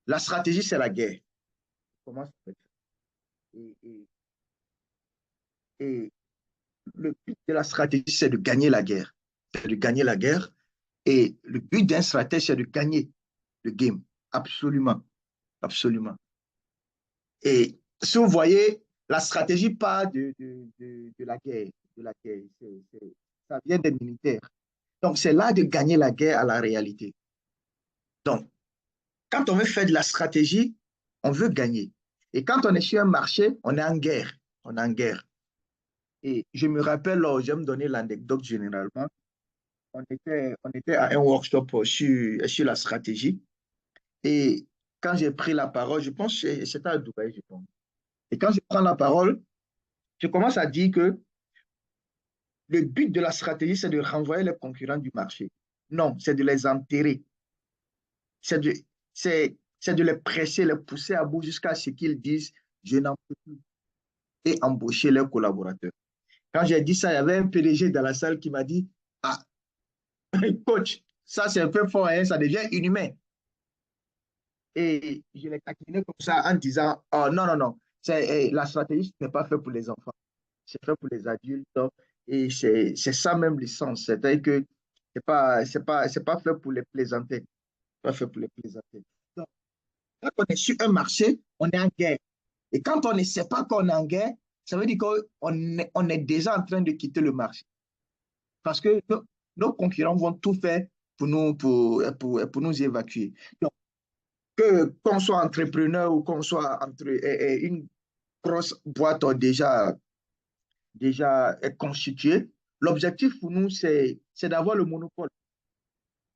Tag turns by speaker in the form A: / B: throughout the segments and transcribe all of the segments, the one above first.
A: La stratégie, c'est la guerre. Comment ça peut être? Et, et- et le but de la stratégie, c'est de gagner la guerre. C'est de gagner la guerre. Et le but d'un stratège, c'est de gagner le game. Absolument. Absolument. Et si vous voyez, la stratégie part de la guerre. De la guerre. Ça vient des militaires. Donc, c'est là de gagner la guerre à la réalité. Donc, quand on veut faire de la stratégie, on veut gagner. Et quand on est sur un marché, on est en guerre. On est en guerre. Et je me rappelle, j'aime donner l'anecdote généralement. On était à un workshop sur la stratégie. Et quand j'ai pris la parole, je pense que c'était à Dubaï, je pense. Et quand je prends la parole, je commence à dire que le but de la stratégie, c'est de renvoyer les concurrents du marché. Non, c'est de les enterrer. C'est de, c'est de les presser, les pousser à bout jusqu'à ce qu'ils disent, je n'en peux plus, et embaucher leurs collaborateurs. Quand j'ai dit ça, il y avait un PDG dans la salle qui m'a dit, ah, coach, ça c'est un peu fort, hein, ça devient inhumain. Et je l'ai taquiné comme ça en disant, oh non, non, non, la stratégie n'est pas faite pour les enfants, c'est fait pour les adultes. Et c'est ça même l'essence. C'est-à-dire que c'est pas fait pour les plaisanter. Pas fait pour les plaisanter. Donc, quand on est sur un marché, on est en guerre. Et quand on ne sait pas qu'on est en guerre, ça veut dire qu'on est déjà en train de quitter le marché. Parce que nos concurrents vont tout faire pour nous évacuer. Donc, qu'on soit entrepreneur ou qu'on soit entre une grosse boîte déjà constituée, l'objectif pour nous, c'est d'avoir le monopole.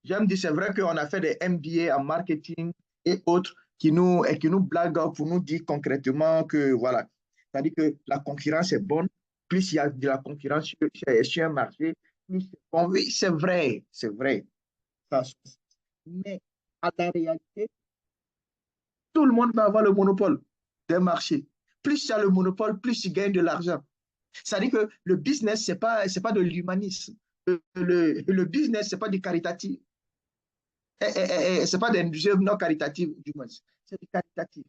A: J'aime dire, c'est vrai qu'on a fait des MBA en marketing et autres qui nous blaguent pour nous dire concrètement que voilà, c'est-à-dire que la concurrence est bonne, plus il y a de la concurrence sur un marché, plus c'est bon. Oui, c'est vrai, c'est vrai. Ça, mais à la réalité, tout le monde va avoir le monopole des marchés. Plus il y a le monopole, plus tu gagnes de l'argent. C'est-à-dire que le business, c'est pas de l'humanisme. Le business, c'est pas du caritatif. C'est pas des jeux non caritatifs, du moins. C'est du caritatif.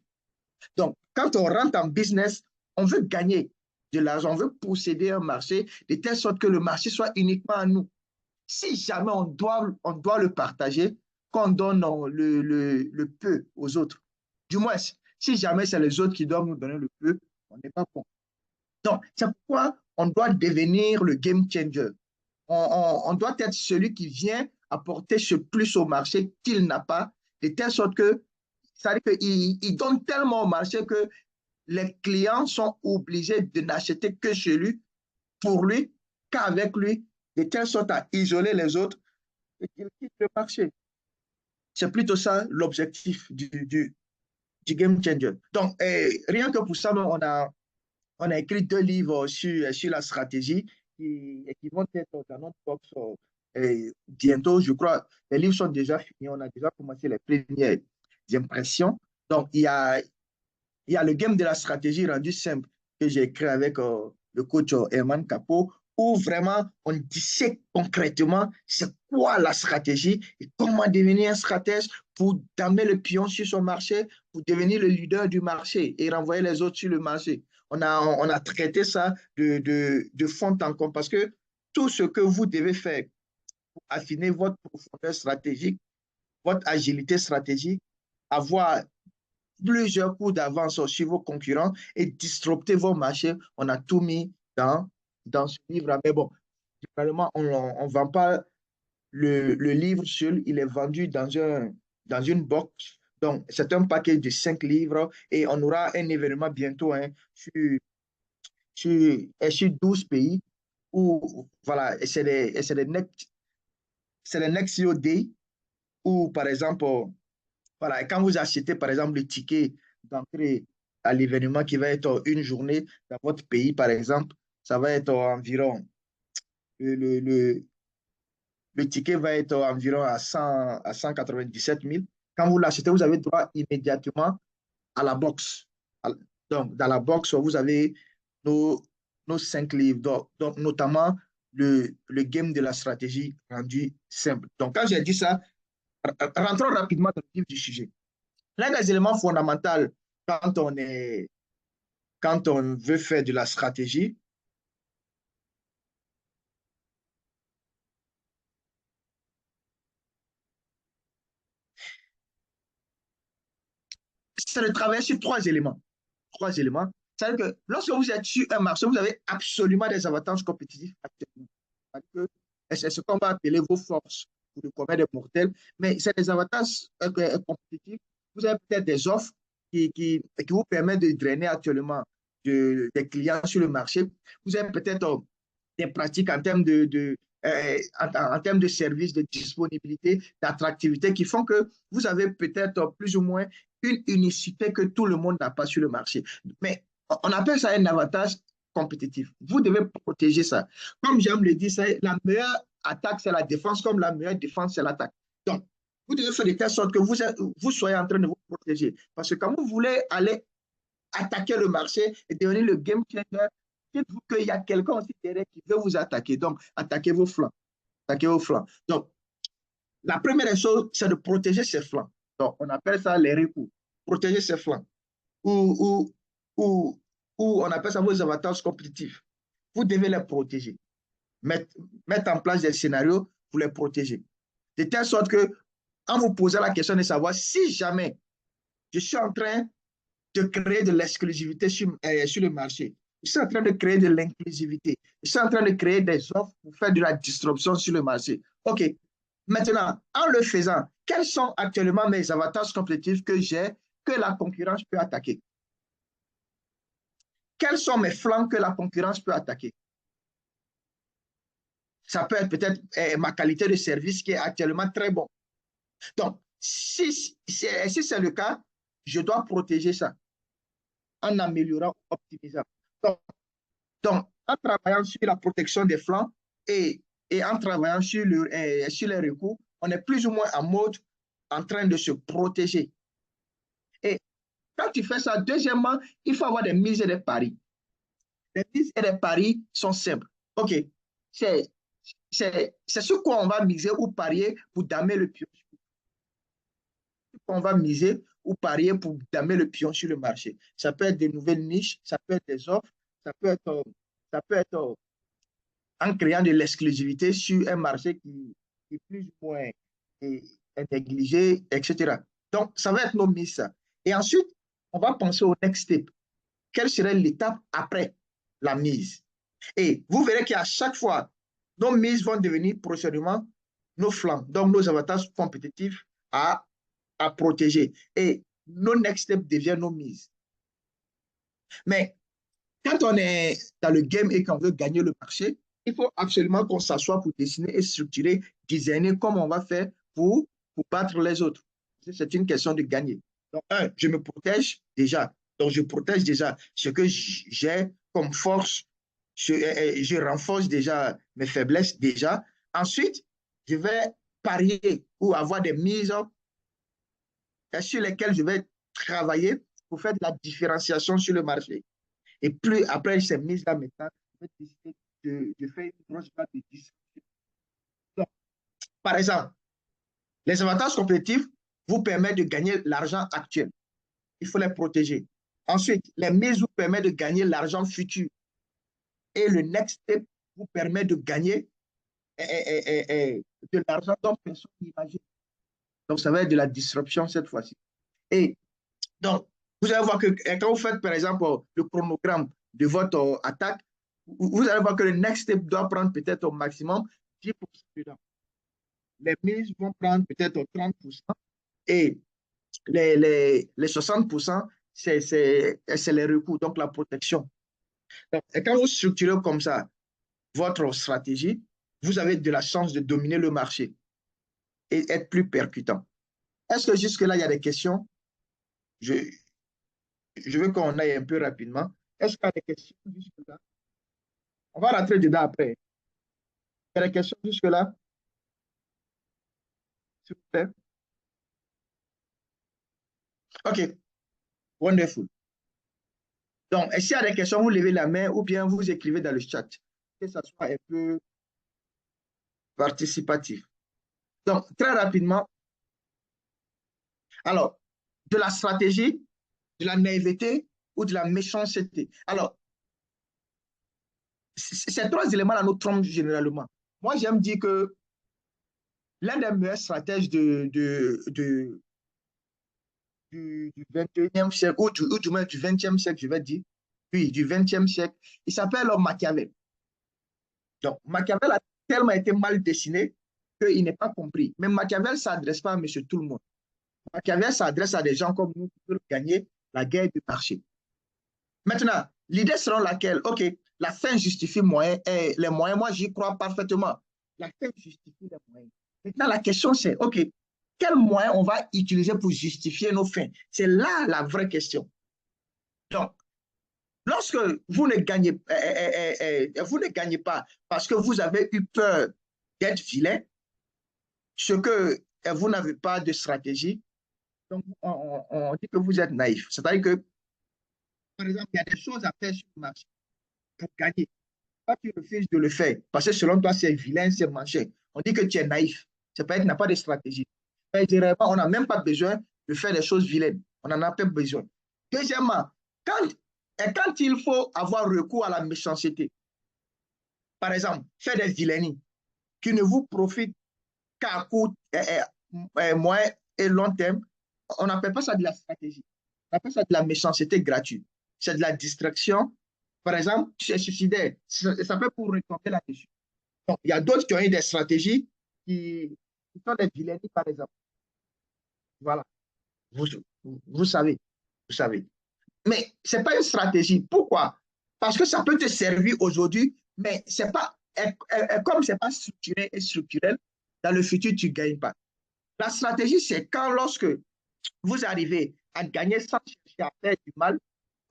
A: Donc, quand on rentre en business, on veut gagner de l'argent, on veut posséder un marché de telle sorte que le marché soit uniquement à nous. Si jamais on doit le partager, qu'on donne le peu aux autres. Du moins, si jamais c'est les autres qui doivent nous donner le peu, on n'est pas bon. Donc, c'est pourquoi on doit devenir le game changer. On doit être celui qui vient apporter ce plus au marché qu'il n'a pas, de telle sorte que, ça veut dire qu'il donne tellement au marché que les clients sont obligés de n'acheter que chez lui, pour lui, qu'avec lui, de telle sorte à isoler les autres et qu'il quitte le marché. C'est plutôt ça l'objectif du game changer. Donc, rien que pour ça, on a écrit 2 livres sur la stratégie qui vont être dans notre box bientôt. Je crois, les livres sont déjà finis. On a déjà commencé les premières impressions. Donc, il y a le game de la stratégie rendu simple que j'ai écrit avec le coach Herman Capo, où vraiment on dissèque concrètement c'est quoi la stratégie et comment devenir un stratège pour damer le pion sur son marché, pour devenir le leader du marché et renvoyer les autres sur le marché. On a traité ça de fond en comble parce que tout ce que vous devez faire pour affiner votre profondeur stratégique, votre agilité stratégique, avoir plusieurs coups d'avance sur vos concurrents et disrupter vos marchés. On a tout mis dans ce livre. Mais bon, généralement, on ne vend pas le livre seul. Il est vendu dans une box. Donc, c'est un paquet de 5 livres et on aura un événement bientôt sur, sur 12 pays où, voilà, et c'est les Next CEO Day où, par exemple, voilà, et quand vous achetez, par exemple, le ticket d'entrée à l'événement qui va être une journée dans votre pays, par exemple, ça va être environ, le, le, le, le ticket va être environ à 197 000. Quand vous l'achetez, vous avez droit immédiatement à la box. Donc, dans la box, vous avez nos, nos 5 livres, donc notamment le game de la stratégie rendu simple. Donc, quand j'ai dit ça, rentrons rapidement dans le vif du sujet. L'un des éléments fondamentaux quand on est, quand on veut faire de la stratégie, c'est de travailler sur trois éléments. Trois éléments. C'est-à-dire que lorsque vous êtes sur un marché, vous avez absolument des avantages compétitifs actuellement. C'est ce qu'on va appeler vos forces pour le commun des mortels, mais c'est des avantages compétitifs. Vous avez peut-être des offres qui vous permettent de drainer actuellement des clients sur le marché. Vous avez peut-être des pratiques en termes en termes de services, de disponibilité, d'attractivité qui font que vous avez peut-être plus ou moins une unicité que tout le monde n'a pas sur le marché. Mais on appelle ça un avantage compétitif. Vous devez protéger ça. Comme j'aime le dire, la meilleure attaque, c'est la défense, comme la meilleure défense, c'est l'attaque. Donc, vous devez faire de telle sorte que vous soyez en train de vous protéger. Parce que quand vous voulez aller attaquer le marché et devenir le game changer, dites-vous qu'il y a quelqu'un aussi derrière qui veut vous attaquer. Donc, attaquez vos flancs. Attaquez vos flancs. Donc, la première chose, c'est de protéger ses flancs. Donc, on appelle ça les recours. Protéger ses flancs. Ou, ou, ou, ou on appelle ça vos avantages compétitifs. Vous devez les protéger. Mettre, mettre en place des scénarios pour les protéger. De telle sorte que, en vous posant la question de savoir si jamais je suis en train de créer de l'exclusivité sur le marché, je suis en train de créer de l'inclusivité, je suis en train de créer des offres pour faire de la disruption sur le marché. OK. Maintenant, en le faisant, quels sont actuellement mes avantages compétitifs que j'ai, que la concurrence peut attaquer? Quels sont mes flancs que la concurrence peut attaquer? Ça peut être peut-être ma qualité de service qui est actuellement très bon. Donc, si c'est le cas, je dois protéger ça en améliorant, optimisant. Donc, donc, en travaillant sur la protection des flancs et en travaillant sur les recours, on est plus ou moins en mode en train de se protéger. Et quand tu fais ça, deuxièmement, il faut avoir des mises et des paris. Les mises et les paris sont simples. OK, c'est sur quoi on va miser ou parier pour damer le pion. On va miser ou parier pour damer le pion sur le marché. Ça peut être des nouvelles niches, ça peut être des offres, ça peut être en créant de l'exclusivité sur un marché qui est plus ou moins est négligé, etc. Donc, ça va être nos mises. Et ensuite, on va penser au next step. Quelle serait l'étape après la mise? Et vous verrez qu'à chaque fois, nos mises vont devenir prochainement nos flancs, donc nos avantages compétitifs à protéger. Et nos next steps deviennent nos mises. Mais quand on est dans le game et qu'on veut gagner le marché, il faut absolument qu'on s'assoie pour dessiner et structurer, designer comment on va faire pour battre les autres. C'est une question de gagner. Donc, un, je me protège déjà. Donc, je protège déjà ce que j'ai comme force. Je renforce déjà mes faiblesses déjà. Ensuite, je vais parier ou avoir des mises sur lesquelles je vais travailler pour faire de la différenciation sur le marché. Et plus après ces mises-là, maintenant, je vais décider de faire une grosse part de distribution. Donc, par exemple, les avantages compétitifs vous permettent de gagner l'argent actuel. Il faut les protéger. Ensuite, les mises vous permettent de gagner l'argent futur. Et le next step vous permet de gagner de l'argent dont personne n'imagine. Donc, ça va être de la disruption cette fois-ci. Et donc, vous allez voir que quand vous faites, par exemple, le chronogramme de votre attaque, vous allez voir que le next step doit prendre peut-être au maximum 10% dedans. Les mises vont prendre peut-être 30% et les 60%, c'est les recours, donc la protection. Donc, et quand vous structurez comme ça votre stratégie, vous avez de la chance de dominer le marché et être plus percutant. Est-ce que jusque-là, il y a des questions? Je, je veux qu'on aille un peu rapidement. Est-ce qu'il y a des questions jusque-là? On va rentrer dedans après. Il y a des questions jusque-là, s'il vous plaît? OK, wonderful. Donc, s'il y a des questions, vous levez la main ou bien vous écrivez dans le chat. Que ça soit un peu participatif. Donc, très rapidement, alors, de la stratégie, de la naïveté ou de la méchanceté. Alors, ces trois éléments-là nous trompent généralement. Moi, j'aime dire que l'un des meilleurs stratèges du 21e siècle, ou du moins du 20e siècle, je vais dire, oui, du 20e siècle, il s'appelle Machiavel. Donc, Machiavel a tellement été mal dessiné qu'il n'est pas compris. Mais Machiavel ne s'adresse pas à monsieur tout le monde. Machiavel s'adresse à des gens comme nous qui veulent gagner la guerre du marché. Maintenant, l'idée selon laquelle, OK, la fin justifie moyen, et les moyens, moi j'y crois parfaitement. La fin justifie les moyens. Maintenant, la question c'est, OK, quels moyens on va utiliser pour justifier nos fins? C'est là la vraie question. Donc, lorsque vous ne gagnez pas parce que vous avez eu peur d'être vilain, ce que vous n'avez pas de stratégie, donc on dit que vous êtes naïf. C'est-à-dire que, par exemple, il y a des choses à faire sur le marché pour gagner. Toi, tu refuses de le faire parce que selon toi, c'est vilain, c'est manché. On dit que tu es naïf. C'est pas que tu n'as pas de stratégie. Mais généralement, on n'a même pas besoin de faire des choses vilaines. On n'en a pas besoin. Deuxièmement, quand il faut avoir recours à la méchanceté, par exemple, faire des vilainies qui ne vous profitent qu'à court, moyen et long terme, on n'appelle pas ça de la stratégie. On appelle ça de la méchanceté gratuite. C'est de la distraction. Par exemple, tu es suicidaire. Ça peut pour retomber là-dessus. Donc, il y a d'autres qui ont eu des stratégies qui sont des vilainies, par exemple. Voilà. Vous, vous savez. Vous savez. Mais ce n'est pas une stratégie. Pourquoi? Parce que ça peut te servir aujourd'hui, mais c'est pas, comme ce n'est pas structuré et structurel, dans le futur, tu ne gagnes pas. La stratégie, c'est quand lorsque vous arrivez à gagner sans chercher à faire du mal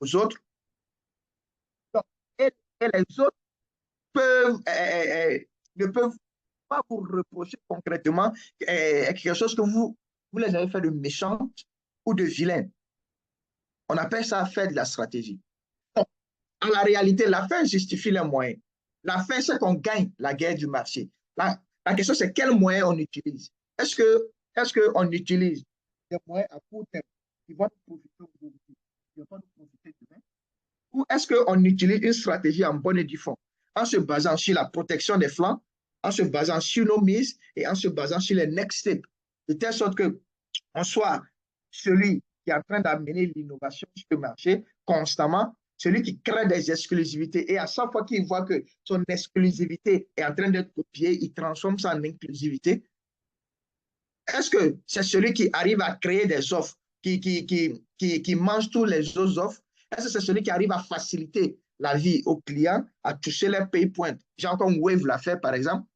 A: aux autres, et, et les autres peuvent, ne peuvent pas vous reprocher concrètement quelque chose que vous les avez fait de méchant ou de vilain. On appelle ça faire de la stratégie. Donc, en la réalité, la fin justifie les moyens. La fin, c'est qu'on gagne la guerre du marché. La question, c'est quels moyens on utilise. Est-ce qu'on utilise des moyens à court terme qui vont nous profiter aujourd'hui, qui vont nous profiter demain, ou est-ce qu'on utilise une stratégie en bonne et due forme, en se basant sur la protection des flancs, en se basant sur nos mises et en se basant sur les next steps, de telle sorte qu'on soit celui qui est en train d'amener l'innovation sur le marché constamment, celui qui crée des exclusivités et à chaque fois qu'il voit que son exclusivité est en train d'être copiée, il transforme ça en inclusivité. Est-ce que c'est celui qui arrive à créer des offres qui mange tous les autres offres? Est-ce que c'est celui qui arrive à faciliter la vie aux clients, à toucher les pay points, genre comme Wave l'a fait par exemple,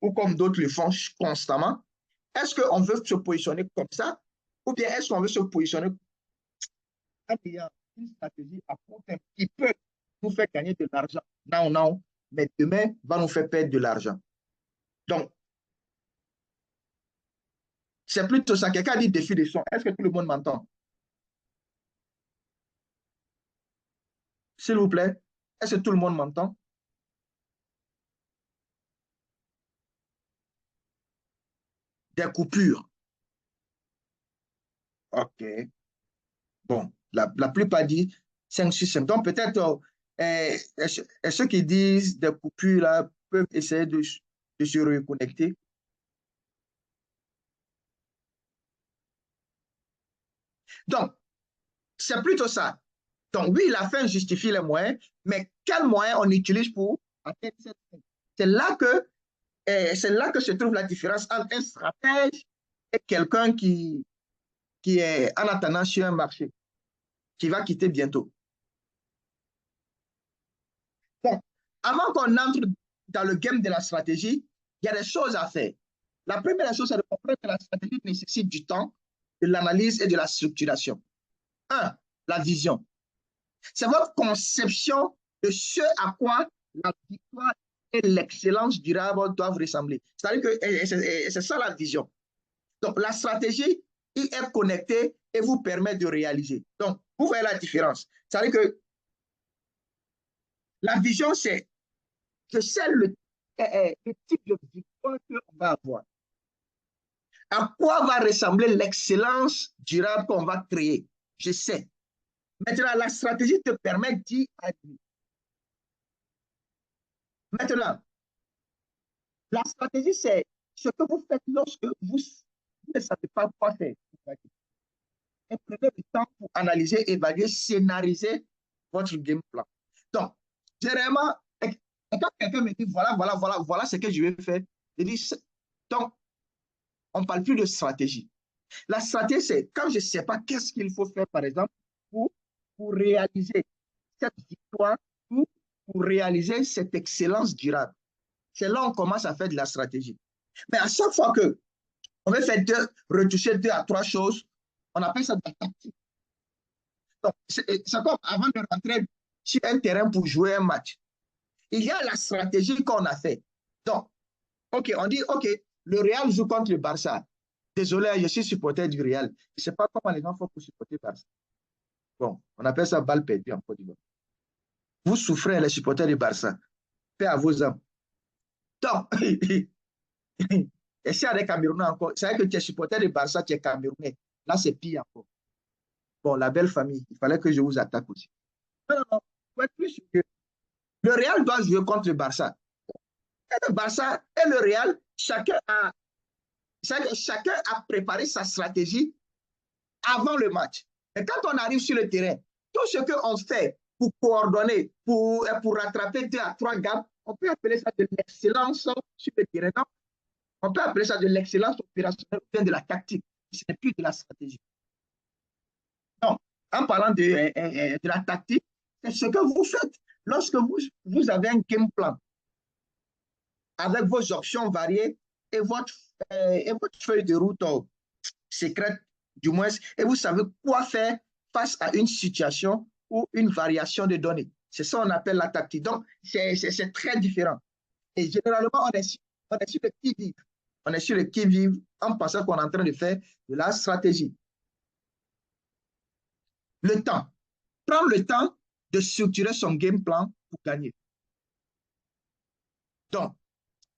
A: ou comme d'autres le font constamment? Est-ce qu'on veut se positionner comme ça, ou bien est-ce qu'on veut se positionner en ayant une stratégie à court terme qui peut nous faire gagner de l'argent? Non, non, mais demain va nous faire perdre de l'argent. Donc, c'est plutôt ça. Quelqu'un dit défi de son. Est-ce que tout le monde m'entend? S'il vous plaît, est-ce que tout le monde m'entend? Des coupures. OK. Bon, la plupart disent 5 sur 5. Donc, peut-être ceux qui disent des coupures là, peuvent essayer de se reconnecter. Donc, c'est plutôt ça. Donc, oui, la fin justifie les moyens, mais quels moyens on utilise pour atteindre cette fin? C'est là que, c'est là que se trouve la différence entre un stratège et quelqu'un qui est en attendant sur un marché, qui va quitter bientôt. Bon, avant qu'on entre dans le game de la stratégie, il y a des choses à faire. La première chose, c'est de comprendre que la stratégie nécessite du temps, de l'analyse et de la structuration. Un, la vision. C'est votre conception de ce à quoi la victoire et l'excellence durable doivent ressembler. C'est-à-dire que c'est ça la vision. Donc, la stratégie y est connectée et vous permet de réaliser. Donc, vous voyez la différence. C'est-à-dire que la vision, c'est le type de victoire qu'on va avoir. À quoi va ressembler l'excellence durable qu'on va créer? Je sais. Maintenant, la stratégie te permet d'y aller. Maintenant, la stratégie, c'est ce que vous faites lorsque vous ne savez pas quoi faire. Et prenez le temps pour analyser, évaluer, scénariser votre game plan. Donc, généralement, quand quelqu'un me dit voilà ce que je vais faire, je dis, donc, on ne parle plus de stratégie. La stratégie, c'est quand je ne sais pas qu'est-ce qu'il faut faire, par exemple, pour, pour réaliser cette victoire ou pour réaliser cette excellence durable. C'est là qu'on commence à faire de la stratégie. Mais à chaque fois que on veut faire retoucher 2 à 3 choses, on appelle ça de la tactique. Donc, c'est comme avant de rentrer sur un terrain pour jouer un match. Il y a la stratégie qu'on a fait. Donc, OK, on dit, OK, le Real joue contre le Barça. Désolé, je suis supporter du Real. Je ne sais pas comment les gens font pour supporter le Barça. Bon, on appelle ça balle perdue en Côte d'Ivoire. Vous souffrez, les supporters du Barça. Paix à vos âmes. Donc, et si avec Camerounais encore, c'est vrai que tu es supporter du Barça, tu es Camerounais. Là, c'est pire encore. Bon, la belle famille, il fallait que je vous attaque aussi. Non, non, non. Faut être plus sérieux. Le Real doit jouer contre le Barça. Et le Barça et le Real, chacun a préparé sa stratégie avant le match. Et quand on arrive sur le terrain, tout ce qu'on fait pour coordonner, pour rattraper 2 à 3 gammes, on peut appeler ça de l'excellence sur le terrain. Non? On peut appeler ça de l'excellence opérationnelle ou de la tactique. Ce n'est plus de la stratégie. Donc, en parlant de la tactique, c'est ce que vous faites lorsque vous avez un game plan avec vos options variées et votre feuille de route secrète, du moins, et vous savez quoi faire face à une situation ou une variation de données. C'est ça qu'on appelle la tactique. Donc, c'est très différent. Et généralement, on est sur le qui-vive. On est sur le qui-vive en pensant qu'on est en train de faire de la stratégie. Le temps. Prendre le temps de structurer son game plan pour gagner. Donc,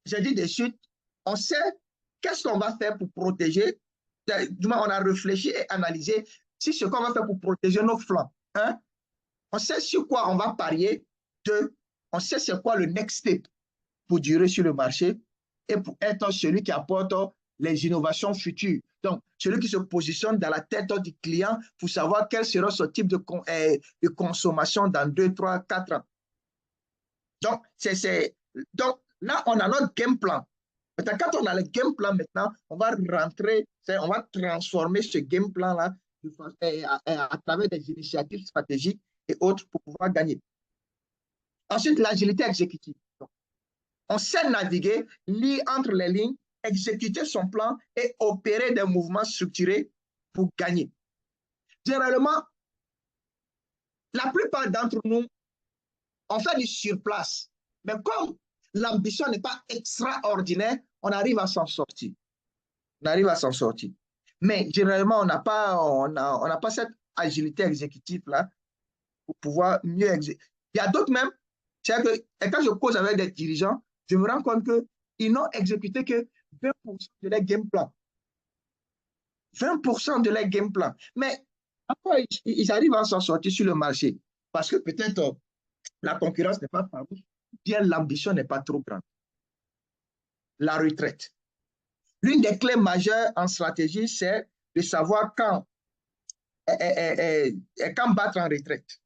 A: j'ai dit de suite, on sait qu'est-ce qu'on va faire pour protéger. Du moins, on a réfléchi et analysé si ce qu'on va faire pour protéger nos flancs. Un, on sait sur quoi on va parier. Deux, on sait c'est quoi le next step pour durer sur le marché et pour être celui qui apporte les innovations futures. Donc, celui qui se positionne dans la tête du client pour savoir quel sera ce type de consommation dans 2, 3, 4 ans. Donc, là, on a notre game plan. Maintenant, quand on a le game plan maintenant, on va rentrer, on va transformer ce game plan-là à travers des initiatives stratégiques et autres pour pouvoir gagner. Ensuite, l'agilité exécutive. Donc, on sait naviguer, lire entre les lignes, exécuter son plan et opérer des mouvements structurés pour gagner. Généralement, la plupart d'entre nous, on fait du surplace. Mais comme l'ambition n'est pas extraordinaire, on arrive à s'en sortir. On arrive à s'en sortir. Mais généralement, on n'a pas cette agilité exécutive-là pour pouvoir mieux exécuter. Il y a d'autres même, c'est que et quand je cause avec des dirigeants, je me rends compte qu'ils n'ont exécuté que 20% de leur game plan. 20% de leur game plan. Mais après, ils arrivent à s'en sortir sur le marché parce que peut-être la concurrence n'est pas farouche, bien l'ambition n'est pas trop grande. La retraite. L'une des clés majeures en stratégie, c'est de savoir quand battre en retraite.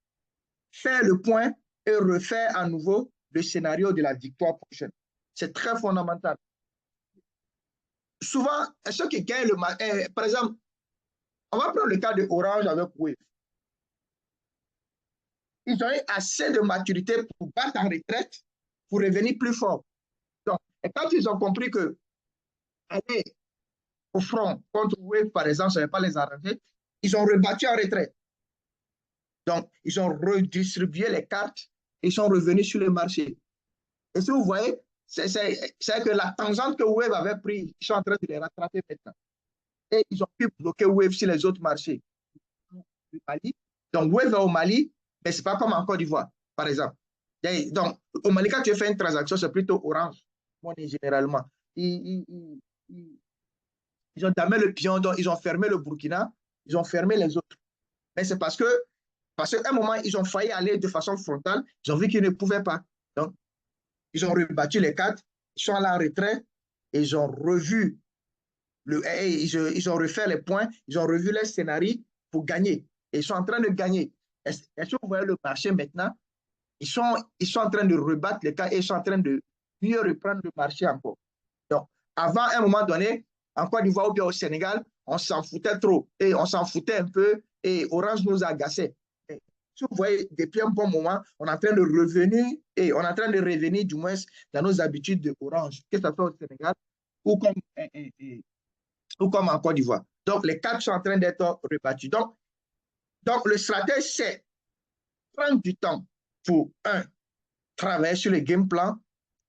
A: Faire le point et refaire à nouveau le scénario de la victoire prochaine. C'est très fondamental. Souvent, ceux qui gagnent le match, par exemple, on va prendre le cas de Orange avec Wave. Ils ont eu assez de maturité pour battre en retraite, pour revenir plus fort. Donc, et quand ils ont compris que aller au front contre Wave, par exemple, ça ne va pas les arranger, ils ont rebattu en retraite. Donc, ils ont redistribué les cartes et ils sont revenus sur le marché. Et si vous voyez, c'est que la tangente que Wave avait pris, ils sont en train de les rattraper maintenant. Et ils ont pu bloquer Wave sur les autres marchés. Mali. Donc, Wave est au Mali, mais ce n'est pas comme en Côte d'Ivoire, par exemple. Donc, au Mali, quand tu fais une transaction, c'est plutôt Orange, monnaie généralement. Ils Ils ont damé le pion, donc ils ont fermé le Burkina, ils ont fermé les autres. Mais c'est parce qu'à un moment, ils ont failli aller de façon frontale, ils ont vu qu'ils ne pouvaient pas. Donc, ils ont rebattu les cartes, ils sont allés en retrait, et ils ont revu, ils ont refait les points, ils ont revu les scénarios pour gagner. Et ils sont en train de gagner. Est-ce que vous voyez le marché maintenant? Ils sont en train de rebattre les cartes et ils sont en train de mieux reprendre le marché encore. Donc, avant, à un moment donné, en Côte d'Ivoire ou bien au Sénégal, on s'en foutait trop et on s'en foutait un peu et Orange nous agaçait. Et, si vous voyez, depuis un bon moment, on est en train de revenir et on est en train de revenir du moins dans nos habitudes de Orange, que ce soit au Sénégal ou comme, ou comme en Côte d'Ivoire. Donc, les cartes sont en train d'être rebattues. Donc, le stratège, c'est prendre du temps pour, un, travailler sur le game plan.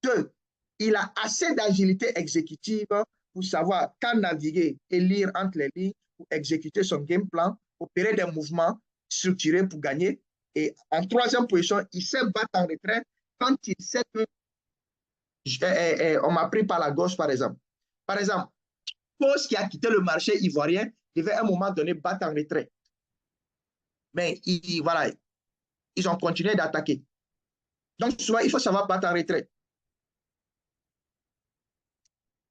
A: Deux, il a assez d'agilité exécutive pour savoir quand naviguer et lire entre les lignes pour exécuter son game plan, opérer des mouvements structurés pour gagner. Et en troisième position, il sait battre en retrait quand il sait que on m'a pris par la gauche, par exemple. Par exemple, Pose qui a quitté le marché ivoirien devait à un moment donné battre en retrait. Mais voilà, ils ont continué d'attaquer. Donc, souvent, il faut savoir battre en retrait.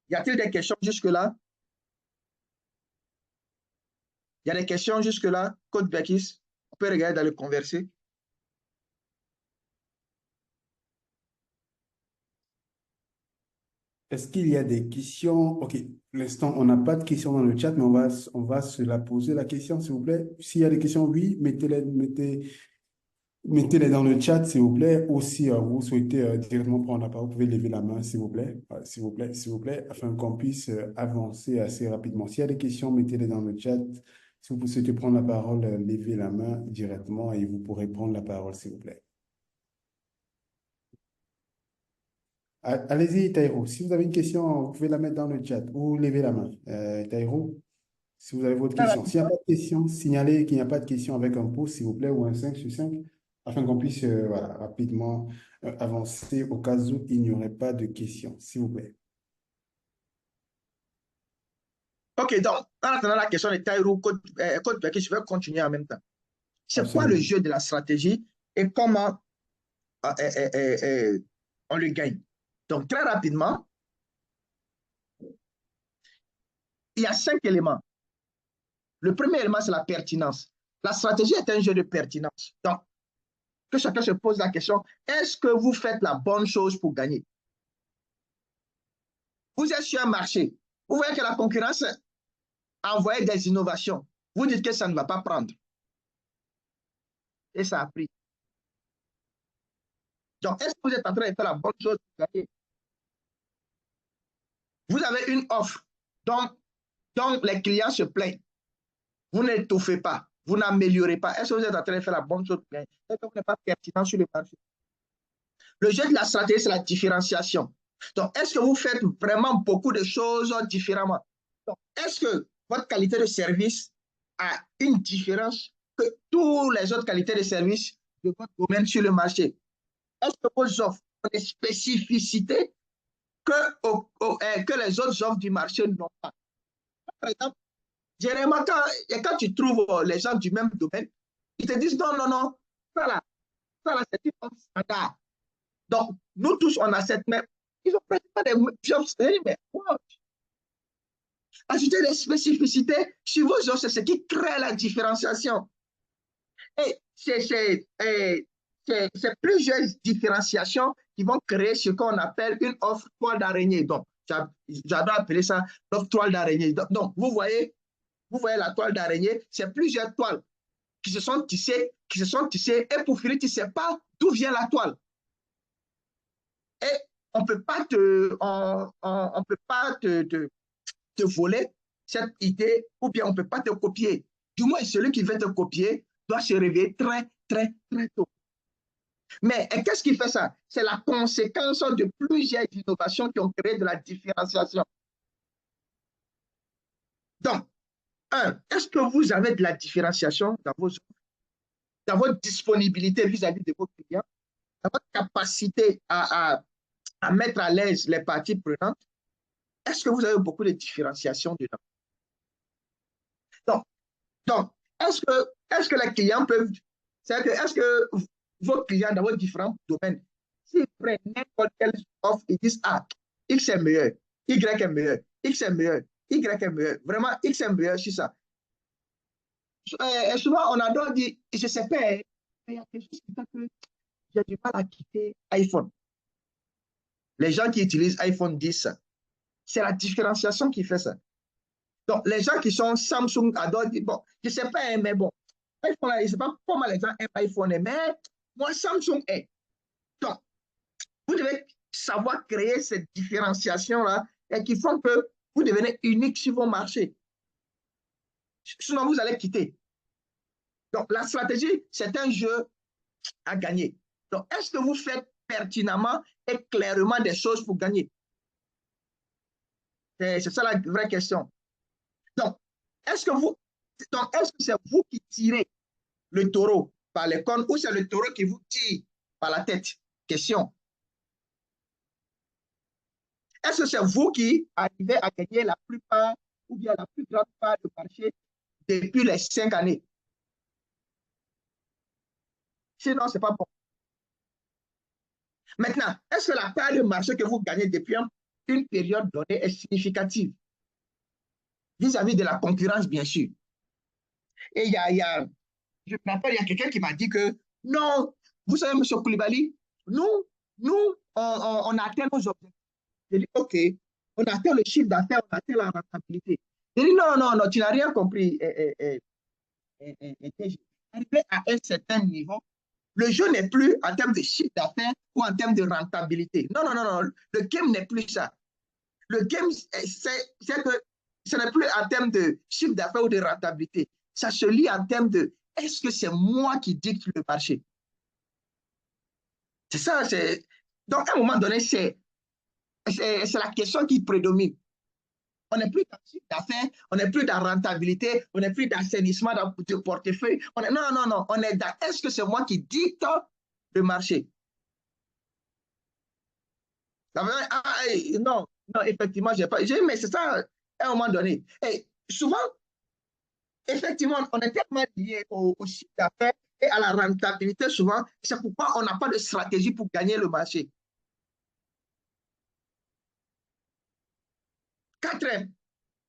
A: Y a-t-il des questions jusque-là? Il y a des questions jusque-là? Code Bekis, on peut regarder dans le conversé.
B: Est-ce qu'il y a des questions? Ok, pour l'instant, on n'a pas de questions dans le chat, mais on va se la poser la question, s'il vous plaît. S'il y a des questions, oui, mettez-les dans le chat, s'il vous plaît. Ou si vous souhaitez directement prendre la parole, vous pouvez lever la main, s'il vous plaît. S'il vous plaît, s'il vous plaît, afin qu'on puisse avancer assez rapidement. S'il y a des questions, mettez-les dans le chat. Si vous souhaitez prendre la parole, levez la main directement et vous pourrez prendre la parole, s'il vous plaît. Allez-y, Taïro. Si vous avez une question, vous pouvez la mettre dans le chat ou lever la main. Taïro, si vous avez votre question. S'il n'y a pas de question, signalez qu'il n'y a pas de question avec un pouce, s'il vous plaît, ou un 5 sur 5, afin qu'on puisse voilà, rapidement avancer au cas où il n'y aurait pas de questions, s'il vous plaît.
A: Ok, donc, en attendant la question de Taïrou, Code Bekis, je vais continuer en même temps. C'est quoi le
B: Absolument.
A: jeu de la stratégie et comment on le gagne? Donc, très rapidement, il y a 5 éléments. Le premier élément, c'est la pertinence. La stratégie est un jeu de pertinence. Donc, que chacun se pose la question, est-ce que vous faites la bonne chose pour gagner? Vous êtes sur un marché, vous voyez que la concurrence a envoyé des innovations. Vous dites que ça ne va pas prendre. Et ça a pris. Donc, est-ce que vous êtes en train de faire la bonne chose pour gagner? Vous avez une offre dont les clients se plaignent. Vous n'étouffez pas, vous n'améliorez pas. Est-ce que vous êtes en train de faire la bonne chose pour gagner? Est-ce que vous n'êtes pas pertinent sur le marché? Le jeu de la stratégie, c'est la différenciation. Donc, est-ce que vous faites vraiment beaucoup de choses différemment? Est-ce que votre qualité de service a une différence que toutes les autres qualités de service de votre domaine sur le marché? Est-ce que vos offres ont des spécificités que les autres offres du marché n'ont pas? Par exemple, généralement, quand tu trouves les gens du même domaine, ils te disent non, non, non, ça là c'est une offre standard. Donc, nous tous, on a cette même. Ils ont pratiquement des jobs. Mais wow. Ajouter des spécificités sur vos offres, c'est ce qui crée la différenciation. Et c'est plusieurs différenciations qui vont créer ce qu'on appelle une offre toile d'araignée. Donc, j'adore appeler ça l'offre toile d'araignée. Donc, vous voyez la toile d'araignée, c'est plusieurs toiles qui se sont tissées, et pour finir, tu ne sais pas d'où vient la toile. Et on peut pas on peut pas te voler cette idée ou bien on peut pas te copier. Du moins, celui qui veut te copier doit se réveiller très, très, très tôt. Mais qu'est-ce qui fait ça? C'est la conséquence de plusieurs innovations qui ont créé de la différenciation. Donc, est-ce que vous avez de la différenciation dans votre disponibilité vis-à-vis de vos clients, dans votre capacité à mettre à l'aise les parties prenantes? Est-ce que vous avez beaucoup de différenciation dedans? Donc, est-ce que les clients peuvent, c'est-à-dire que est-ce que vos clients dans vos différents domaines, s'ils prennent n'importe quelle offre, ils disent, ah, X est meilleur, Y est meilleur, X est meilleur, Y est meilleur, vraiment X est meilleur sur ça. Et souvent, on adore dire, je ne sais pas, mais il y a quelque chose qui fait que j'ai du mal à quitter iPhone. Les gens qui utilisent iPhone disent ça. C'est la différenciation qui fait ça. Donc, les gens qui sont Samsung adorent dire, bon, je ne sais pas, mais bon, iPhone, je ne sais pas comment les gens aiment iPhone, mais moi, Samsung est. Donc, vous devez savoir créer cette différenciation-là et qui font que vous devenez unique sur vos marchés. Sinon, vous allez quitter. Donc, la stratégie, c'est un jeu à gagner. Donc, est-ce que vous faites pertinemment et clairement des choses pour gagner? C'est ça la vraie question. Donc, est-ce que c'est vous qui tirez le taureau par les cornes ou c'est le taureau qui vous tire par la tête? Question. Est-ce que c'est vous qui arrivez à gagner la plupart ou bien la plus grande part du marché depuis les 5 années? Sinon, ce n'est pas bon. Maintenant, est-ce que la part de marché que vous gagnez depuis une période donnée est significative vis-à-vis de la concurrence, bien sûr? Et je me rappelle, il y a quelqu'un qui m'a dit que non, vous savez, M. Koulibaly, nous on atteint nos objectifs. J'ai dit, OK, on atteint le chiffre d'affaires, on atteint la rentabilité. J'ai dit, non, tu n'as rien compris. Arrivé à un certain niveau, le jeu n'est plus en termes de chiffre d'affaires ou en termes de rentabilité. Non. Le game n'est plus ça. Le game, c'est que ce n'est plus en termes de chiffre d'affaires ou de rentabilité. Ça se lie en termes de est-ce que c'est moi qui dicte le marché? C'est ça. Donc, à un moment donné, c'est la question qui prédomine. On n'est plus dans le chiffre d'affaires, on n'est plus dans la rentabilité, on n'est plus dans l'assainissement de portefeuille. Non. On est dans est-ce que c'est moi qui dicte le marché? Non, effectivement, mais c'est ça à un moment donné. Et souvent, effectivement, on est tellement lié au chiffre d'affaires et à la rentabilité souvent, c'est pourquoi on n'a pas de stratégie pour gagner le marché. Quatrième,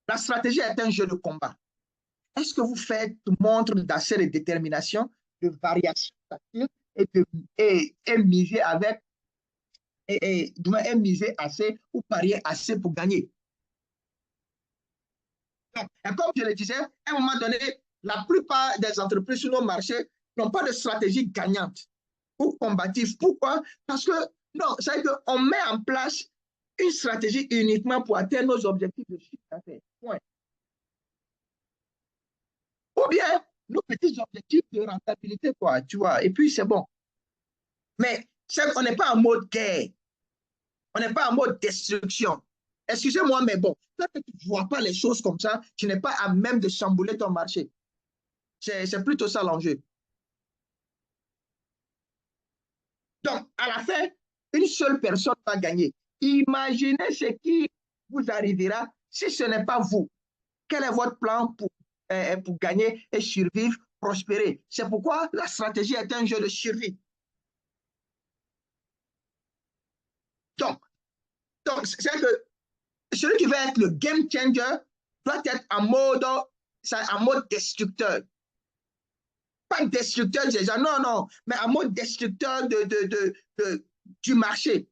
A: la stratégie est un jeu de combat. Est-ce que vous faites montre d'assez de détermination, de variation et miser avec et miser assez ou parier assez pour gagner? Donc, et comme je le disais, à un moment donné, la plupart des entreprises sur nos marchés n'ont pas de stratégie gagnante ou combative. Pourquoi? Parce que, non, c'est qu'on met en place une stratégie uniquement pour atteindre nos objectifs de chiffre d'affaires. Point. Ou bien, nos petits objectifs de rentabilité, quoi, tu vois, et puis c'est bon. Mais on n'est pas en mode guerre. On n'est pas en mode destruction. Excusez-moi, mais bon, toi, tu ne vois pas les choses comme ça, tu n'es pas à même de chambouler ton marché. C'est plutôt ça l'enjeu. Donc, à la fin, une seule personne va gagner. Imaginez ce qui vous arrivera si ce n'est pas vous. Quel est votre plan pour gagner et survivre, prospérer? C'est pourquoi la stratégie est un jeu de survie. Donc c'est que celui qui va être le game changer doit être en mode destructeur. Pas destructeur déjà, non, mais en mode destructeur du marché.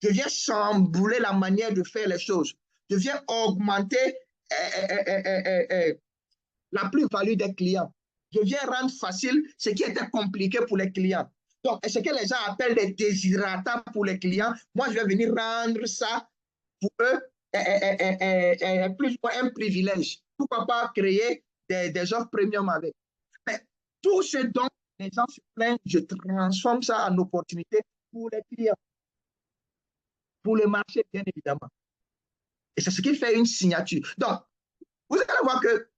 A: Je viens chambouler la manière de faire les choses. Je viens augmenter la plus-value des clients. Je viens rendre facile ce qui était compliqué pour les clients. Donc, ce que les gens appellent des désirata pour les clients, moi, je vais venir rendre ça pour eux plus ou moins un privilège. Pourquoi pas créer des offres premium avec? Mais tout ce dont les gens se plaignent, je transforme ça en opportunité pour les clients, pour le marché, bien évidemment. Et c'est ce qui fait une signature. Donc, vous allez voir que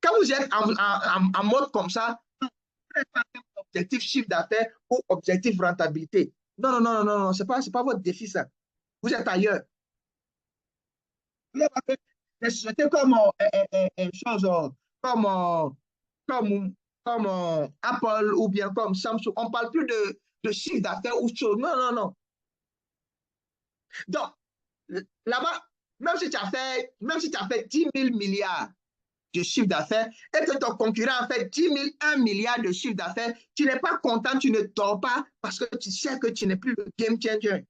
A: quand vous êtes en mode comme ça, vous n'avez pas objectif chiffre d'affaires ou objectif rentabilité. Non, ce n'est pas votre défi, ça. Vous êtes ailleurs. les sociétés comme, chose, comme, comme, comme Apple ou bien comme Samsung, on ne parle plus de chiffre d'affaires ou chose. Non, non, non. Donc, là-bas, même si tu as fait 10 000 milliards de chiffre d'affaires et que ton concurrent a fait 1 milliard de chiffre d'affaires, tu n'es pas content, tu ne dors pas parce que tu sais que tu n'es plus le game changer.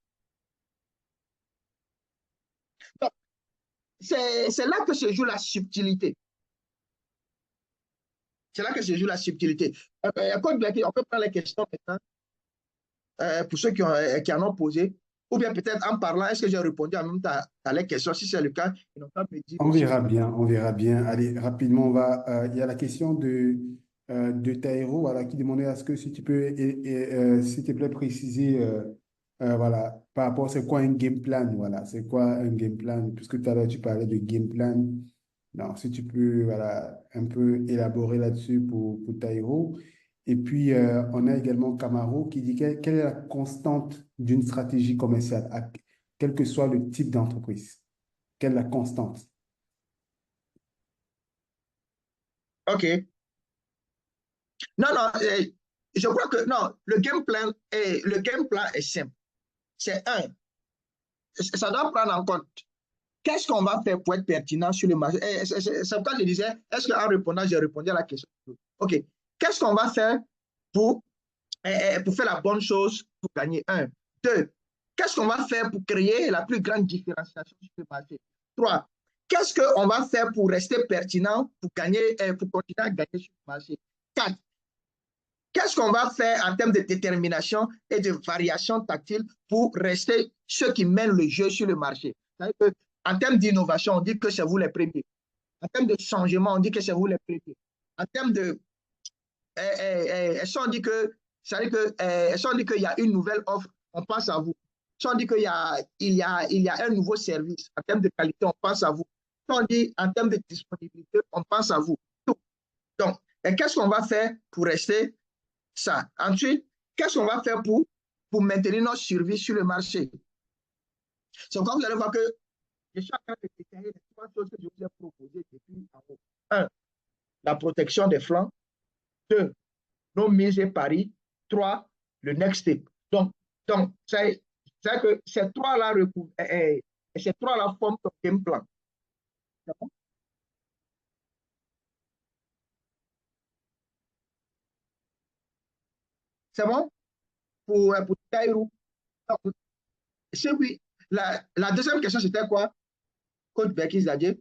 A: Donc, c'est là que se joue la subtilité. C'est là que se joue la subtilité. On peut prendre les questions maintenant pour ceux qui en ont posé. Ou bien peut-être en parlant, est-ce que j'ai répondu en même temps à les questions? Si c'est le cas, ils n'ont pas me dire
B: On
A: aussi.
B: verra bien, on verra bien. Allez, rapidement, il y a la question de Taïro, voilà, qui demandait à ce que si tu peux, s'il te plaît, préciser, voilà, par rapport, c'est quoi un game plan, voilà, c'est quoi un game plan, puisque tout à l'heure, tu parlais de game plan. Donc, si tu peux, voilà, un peu élaborer là-dessus pour Taïro. Et puis, on a également Camaro qui dit quelle est la constante d'une stratégie commerciale, quel que soit le type d'entreprise. Quelle est la constante?
A: OK. Non, non, je crois que non, le game plan est simple. C'est un, ça doit prendre en compte qu'est-ce qu'on va faire pour être pertinent sur le marché. C'est pourquoi je disais, est-ce qu'en répondant, j'ai répondu à la question. OK. Qu'est-ce qu'on va faire pour, pour faire la bonne chose pour gagner? Un. Deux, qu'est-ce qu'on va faire pour créer la plus grande différenciation sur le marché? Trois, qu'est-ce qu'on va faire pour rester pertinent, pour gagner, pour continuer à gagner sur le marché? Quatre, qu'est-ce qu'on va faire en termes de détermination et de variation tactile pour rester ceux qui mènent le jeu sur le marché? En termes d'innovation, on dit que c'est vous les premiers. En termes de changement, on dit que c'est vous les premiers. En termes de... si on dit que, si on dit qu'il y a une nouvelle offre, on pense à vous. Si on dit qu'il y a un nouveau service, en termes de qualité, on pense à vous. Si on dit en termes de disponibilité, on pense à vous. Tout. Donc, qu'est-ce qu'on va faire pour rester ça? Ensuite, qu'est-ce qu'on va faire pour maintenir notre survie sur le marché? C'est comme vous allez voir que je suis en train de détailler les trois choses que je vous ai proposées depuis en haut. Un, la protection des flancs. Deux, nos mises et paris. Trois, le next step. Donc c'est que ces trois-là ces trois-là forment ton game plan. C'est bon? C'est bon pour Taïrou? C'est oui. La deuxième question, c'était quoi? Coach Bekis Zadie.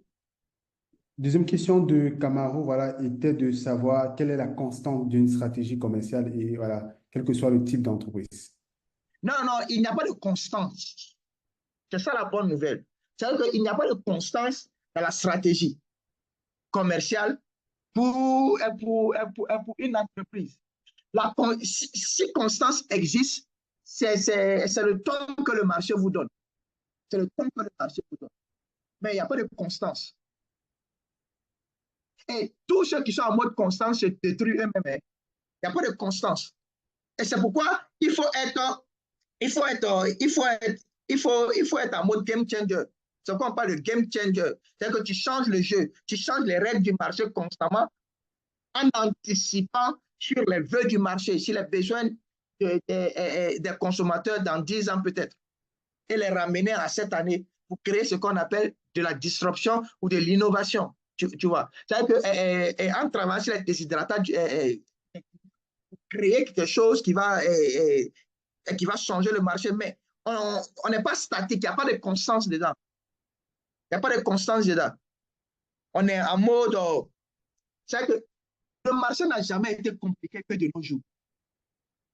B: Deuxième question de Camaro, voilà, était de savoir quelle est la constante d'une stratégie commerciale et voilà, quel que soit le type d'entreprise.
A: Non, non, il n'y a pas de constance. C'est ça la bonne nouvelle. C'est-à-dire qu'il n'y a pas de constance dans la stratégie commerciale pour une entreprise. Si constance existe, c'est le ton que le marché vous donne. C'est le ton que le marché vous donne. Mais il n'y a pas de constance. Et tous ceux qui sont en mode constance se détruisent eux-mêmes. Il n'y a pas de constance. Et c'est pourquoi il faut être, il faut être, il faut être en mode game changer. C'est pourquoi on parle de game changer. C'est-à-dire que tu changes le jeu, tu changes les règles du marché constamment en anticipant sur les vœux du marché, sur les besoins des consommateurs dans 10 ans peut-être, et les ramener à cette année pour créer ce qu'on appelle de la disruption ou de l'innovation. Tu vois, c'est-à-dire qu'en travaillant sur les déshydratants, créer quelque chose qui va changer le marché, mais on n'est pas statique, il n'y a pas de constance dedans. Il n'y a pas de constance dedans. On est en mode... c'est que le marché n'a jamais été compliqué que de nos jours.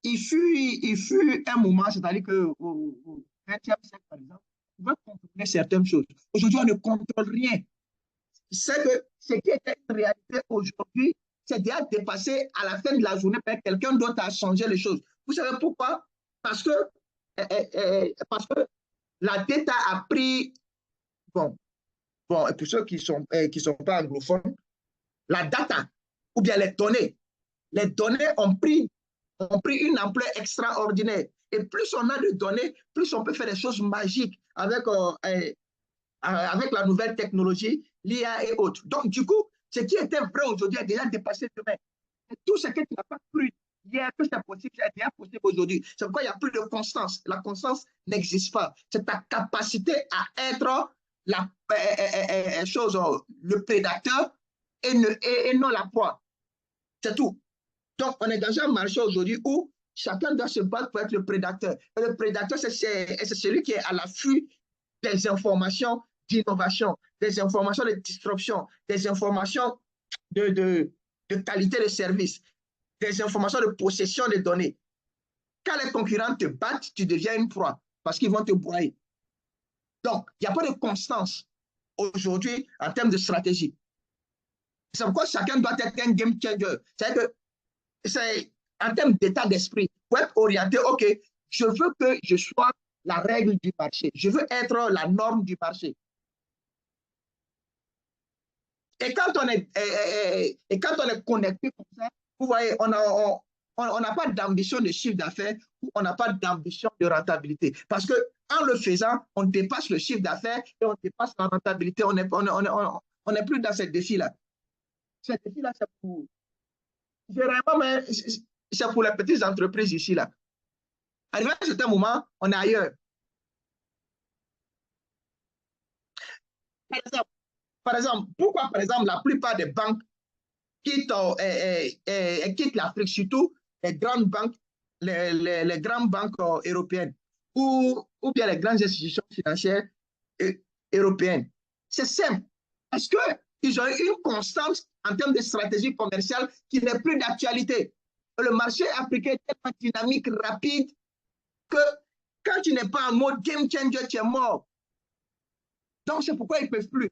A: Il fut un moment, c'est-à-dire qu'au XXe siècle, par exemple, on pouvait contrôler certaines choses. Aujourd'hui, on ne contrôle rien. C'est que ce qui était une réalité aujourd'hui, c'est déjà dépassé à la fin de la journée par quelqu'un d'autre a changé les choses. Vous savez pourquoi? Parce que, parce que la data a pris, bon, pour ceux qui sont pas anglophones, la data ou bien les données ont pris une ampleur extraordinaire. Et plus on a de données, plus on peut faire des choses magiques avec la nouvelle technologie l'IA et autres. Donc, du coup, ce qui était vrai aujourd'hui a déjà dépassé demain. Et tout ce que tu n'as pas cru hier que c'est possible, c'est déjà possible aujourd'hui. C'est pourquoi il n'y a plus de constance. La constance n'existe pas. C'est ta capacité à être la chose, le prédateur et non la proie. C'est tout. Donc, on est dans un marché aujourd'hui où chacun doit se battre pour être le prédateur. Et le prédateur, c'est celui qui est à l'affût des informations d'innovation, des informations de disruption, des informations de qualité de service, des informations de possession des données. Quand les concurrents te battent, tu deviens une proie parce qu'ils vont te broyer. Donc, il n'y a pas de constance aujourd'hui en termes de stratégie. C'est pourquoi chacun doit être un game changer. C'est-à-dire que c'est en termes d'état d'esprit, pour être orienté, OK, je veux que je sois la règle du marché. Je veux être la norme du marché. Et quand on est connecté comme ça, vous voyez, on n'a pas d'ambition de chiffre d'affaires ou on n'a pas d'ambition de rentabilité. Parce qu'en le faisant, on dépasse le chiffre d'affaires et on dépasse la rentabilité. On n'est plus dans ce défi-là. Ce défi-là, c'est pour, c'est pour les petites entreprises ici, là. Arrivé à un certain moment, on est ailleurs. Par exemple, pourquoi, par exemple, la plupart des banques quittent, quittent l'Afrique, surtout les grandes banques, les grandes banques européennes ou bien les grandes institutions financières européennes? C'est simple. Parce qu'ils ont une constance en termes de stratégie commerciale qui n'est plus d'actualité. Le marché africain est tellement dynamique, rapide, que quand tu n'es pas en mode game changer, tu es mort. Donc, c'est pourquoi ils ne peuvent plus.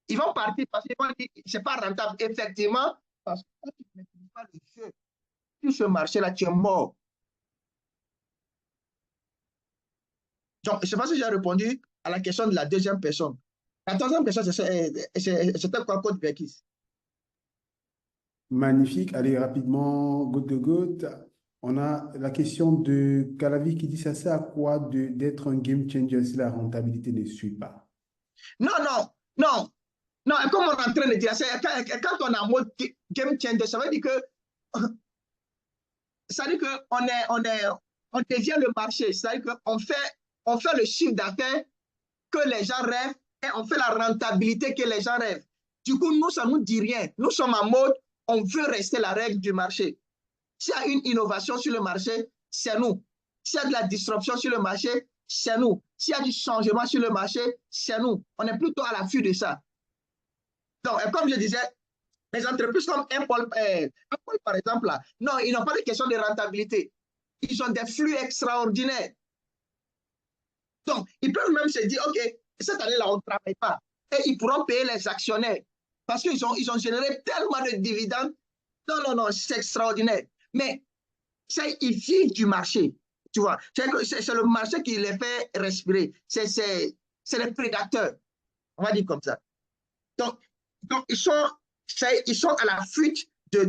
A: Ils vont partir parce qu'ils vont dire que ce n'est pas rentable. Effectivement, parce que quand tu ne maîtrises pas le jeu sur ce marché-là, tu es mort. Donc, je ne sais pas si j'ai répondu à la question de la deuxième personne. La troisième question, c'était quoi, Code Bekis?
B: Magnifique. Allez, rapidement, goutte de goutte. On a la question de Calavi qui dit ça sert à quoi d'être un game changer si la rentabilité ne suit pas?
A: Non, non, non, non. Comme on est en train de dire, quand on a un mode game changer, ça veut dire que on devient le marché. C'est-à-dire on fait le chiffre d'affaires que les gens rêvent et on fait la rentabilité que les gens rêvent. Du coup, nous, ça ne nous dit rien. Nous sommes en mode, on veut rester la règle du marché. S'il y a une innovation sur le marché, c'est nous. S'il y a de la disruption sur le marché, c'est nous. S'il y a du changement sur le marché, c'est nous. On est plutôt à l'affût de ça. Donc, comme je disais, les entreprises comme Apple, par exemple, là, non, ils n'ont pas de question de rentabilité. Ils ont des flux extraordinaires. Donc, ils peuvent même se dire, OK, cette année-là, on ne travaille pas. Et ils pourront payer les actionnaires parce qu'ils ont généré tellement de dividendes. Non, non, non, c'est extraordinaire. Mais ils vivent du marché. Tu vois, c'est le marché qui les fait respirer. C'est les prédateurs. On va dire comme ça. Donc ils sont à la fuite des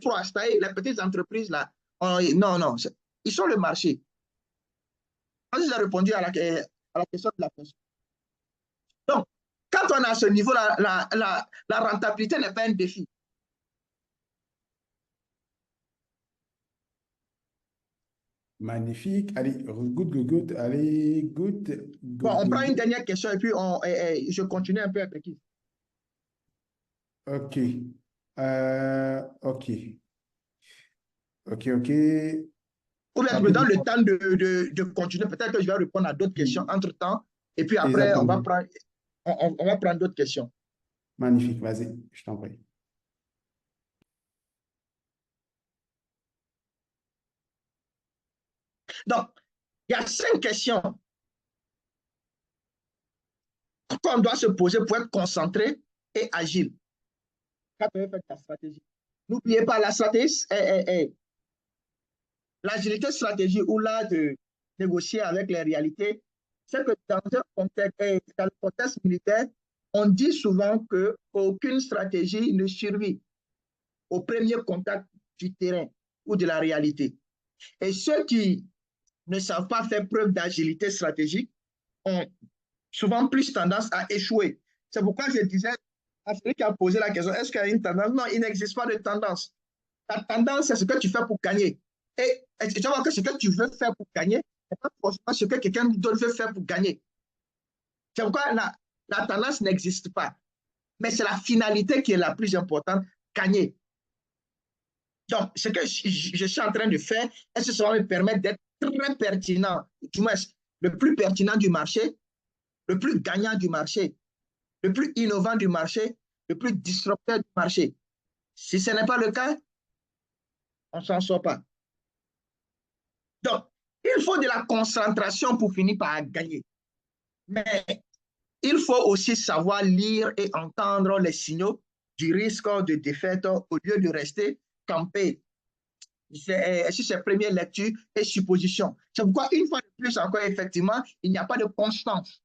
A: proies. Les petites entreprises, là, non, non, ils sont le marché. J'ai répondu à la question de la question. Donc, quand on est à ce niveau, la rentabilité n'est pas un défi.
B: Magnifique. Allez, good, good. Allez, good,
A: Bon, on prend une
B: good.
A: dernière question et puis je continue un peu avec qui.
B: OK. OK. OK.
A: Ou bien je me donne le
B: Rapidement.
A: temps de continuer. Peut-être que je vais répondre à d'autres questions entre-temps. Et puis après,
B: Exactement.
A: on va prendre d'autres questions.
B: Magnifique. Vas-y, je t'en prie.
A: Donc, il y a 5 questions qu'on doit se poser pour être concentré et agile quand on fait ta stratégie. N'oubliez pas la stratégie, l'agilité stratégique ou l'art de négocier avec les réalités, c'est que dans le contexte militaire, on dit souvent qu'aucune stratégie ne survit au premier contact du terrain ou de la réalité. Et ceux qui ne savent pas faire preuve d'agilité stratégique ont souvent plus tendance à échouer. C'est pourquoi je disais à celui qui a posé la question, est-ce qu'il y a une tendance? Non, il n'existe pas de tendance. La tendance, c'est ce que tu fais pour gagner. Et tu vois que ce que tu veux faire pour gagner, n'est pas forcément ce que quelqu'un d'autre veut faire pour gagner. C'est pourquoi la tendance n'existe pas. Mais c'est la finalité qui est la plus importante, gagner. Donc, ce que je suis en train de faire, est-ce que ça va me permettre d'être très pertinent, du moins le plus pertinent du marché, le plus gagnant du marché, le plus innovant du marché, le plus disrupteur du marché. Si ce n'est pas le cas, on ne s'en sort pas. Donc, il faut de la concentration pour finir par gagner. Mais il faut aussi savoir lire et entendre les signaux du risque de défaite au lieu de rester campé sur ses premières lectures et suppositions. C'est pourquoi, une fois de plus encore, effectivement, il n'y a pas de constance.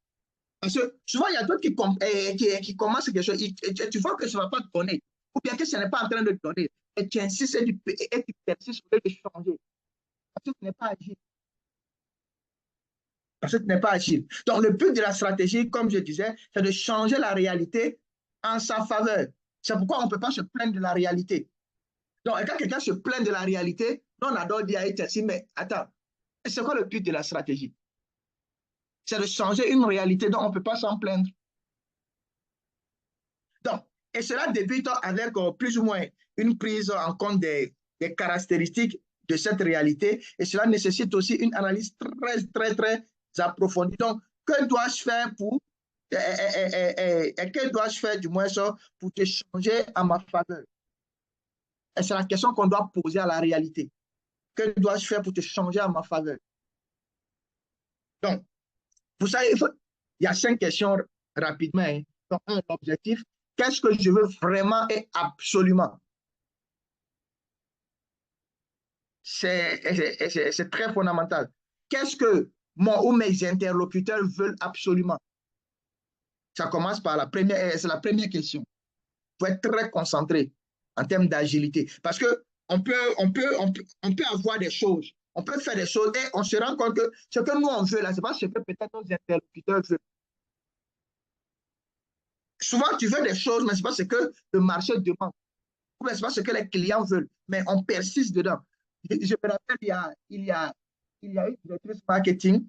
A: Parce que souvent, il y a d'autres qui commencent quelque chose, et tu vois que ça ne va pas te donner, ou bien que ce n'est pas en train de te donner, et tu insistes et tu persistes sur de changer. Parce que tu n'es pas agile. Parce que tu n'es pas agile. Donc, le but de la stratégie, comme je disais, c'est de changer la réalité en sa faveur. C'est pourquoi on ne peut pas se plaindre de la réalité. Donc, quand quelqu'un se plaint de la réalité, on adore dire à Etienne, mais attends, c'est quoi le but de la stratégie? C'est de changer une réalité dont on ne peut pas s'en plaindre. Donc, et cela débute avec plus ou moins une prise en compte des caractéristiques de cette réalité, et cela nécessite aussi une analyse très approfondie. Donc, que dois-je faire que dois-je faire du moins ça pour te changer à ma faveur? Et c'est la question qu'on doit poser à la réalité. Que dois-je faire pour te changer à ma faveur? Donc, pour ça, il y a 5 questions rapidement. Hein. Donc, l'objectif, qu'est-ce que je veux vraiment et absolument? C'est très fondamental. Qu'est-ce que moi ou mes interlocuteurs veulent absolument? Ça commence par c'est la première question. Il faut être très concentré en termes d'agilité. Parce que on peut avoir des choses, on peut faire des choses et on se rend compte que ce que nous on veut là, c'est pas ce que peut-être nos interlocuteurs veulent. Souvent, tu veux des choses, mais ce n'est pas ce que le marché demande. Ou ce n'est pas ce que les clients veulent. Mais on persiste dedans. Je me rappelle, il y a une directrice marketing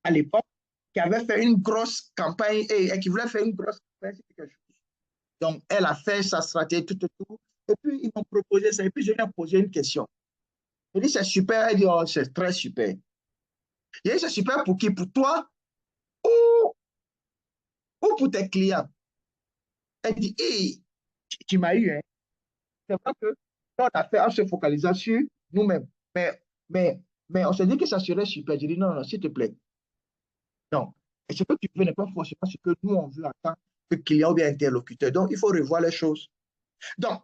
A: à l'époque qui avait fait une grosse campagne et qui voulait faire une grosse campagne sur quelque chose. Donc, elle a fait sa stratégie, tout. Et puis, ils m'ont proposé ça. Et puis, je lui ai posé une question. Je lui ai dit, c'est super. Elle dit, oh, c'est très super. Je lui ai dit, c'est super pour qui? Pour toi ou, ou pour tes clients? Elle dit, hey, tu m'as eu, hein. C'est vrai que on a fait en se focalisant sur nous-mêmes. Mais, mais, mais on s'est dit que ça serait super. Je dis, non, non, s'il te plaît. Non. Et ce que tu veux n'est pas forcément ce que nous, on veut en tant que client ou bien interlocuteur. Donc, il faut revoir les choses. Donc,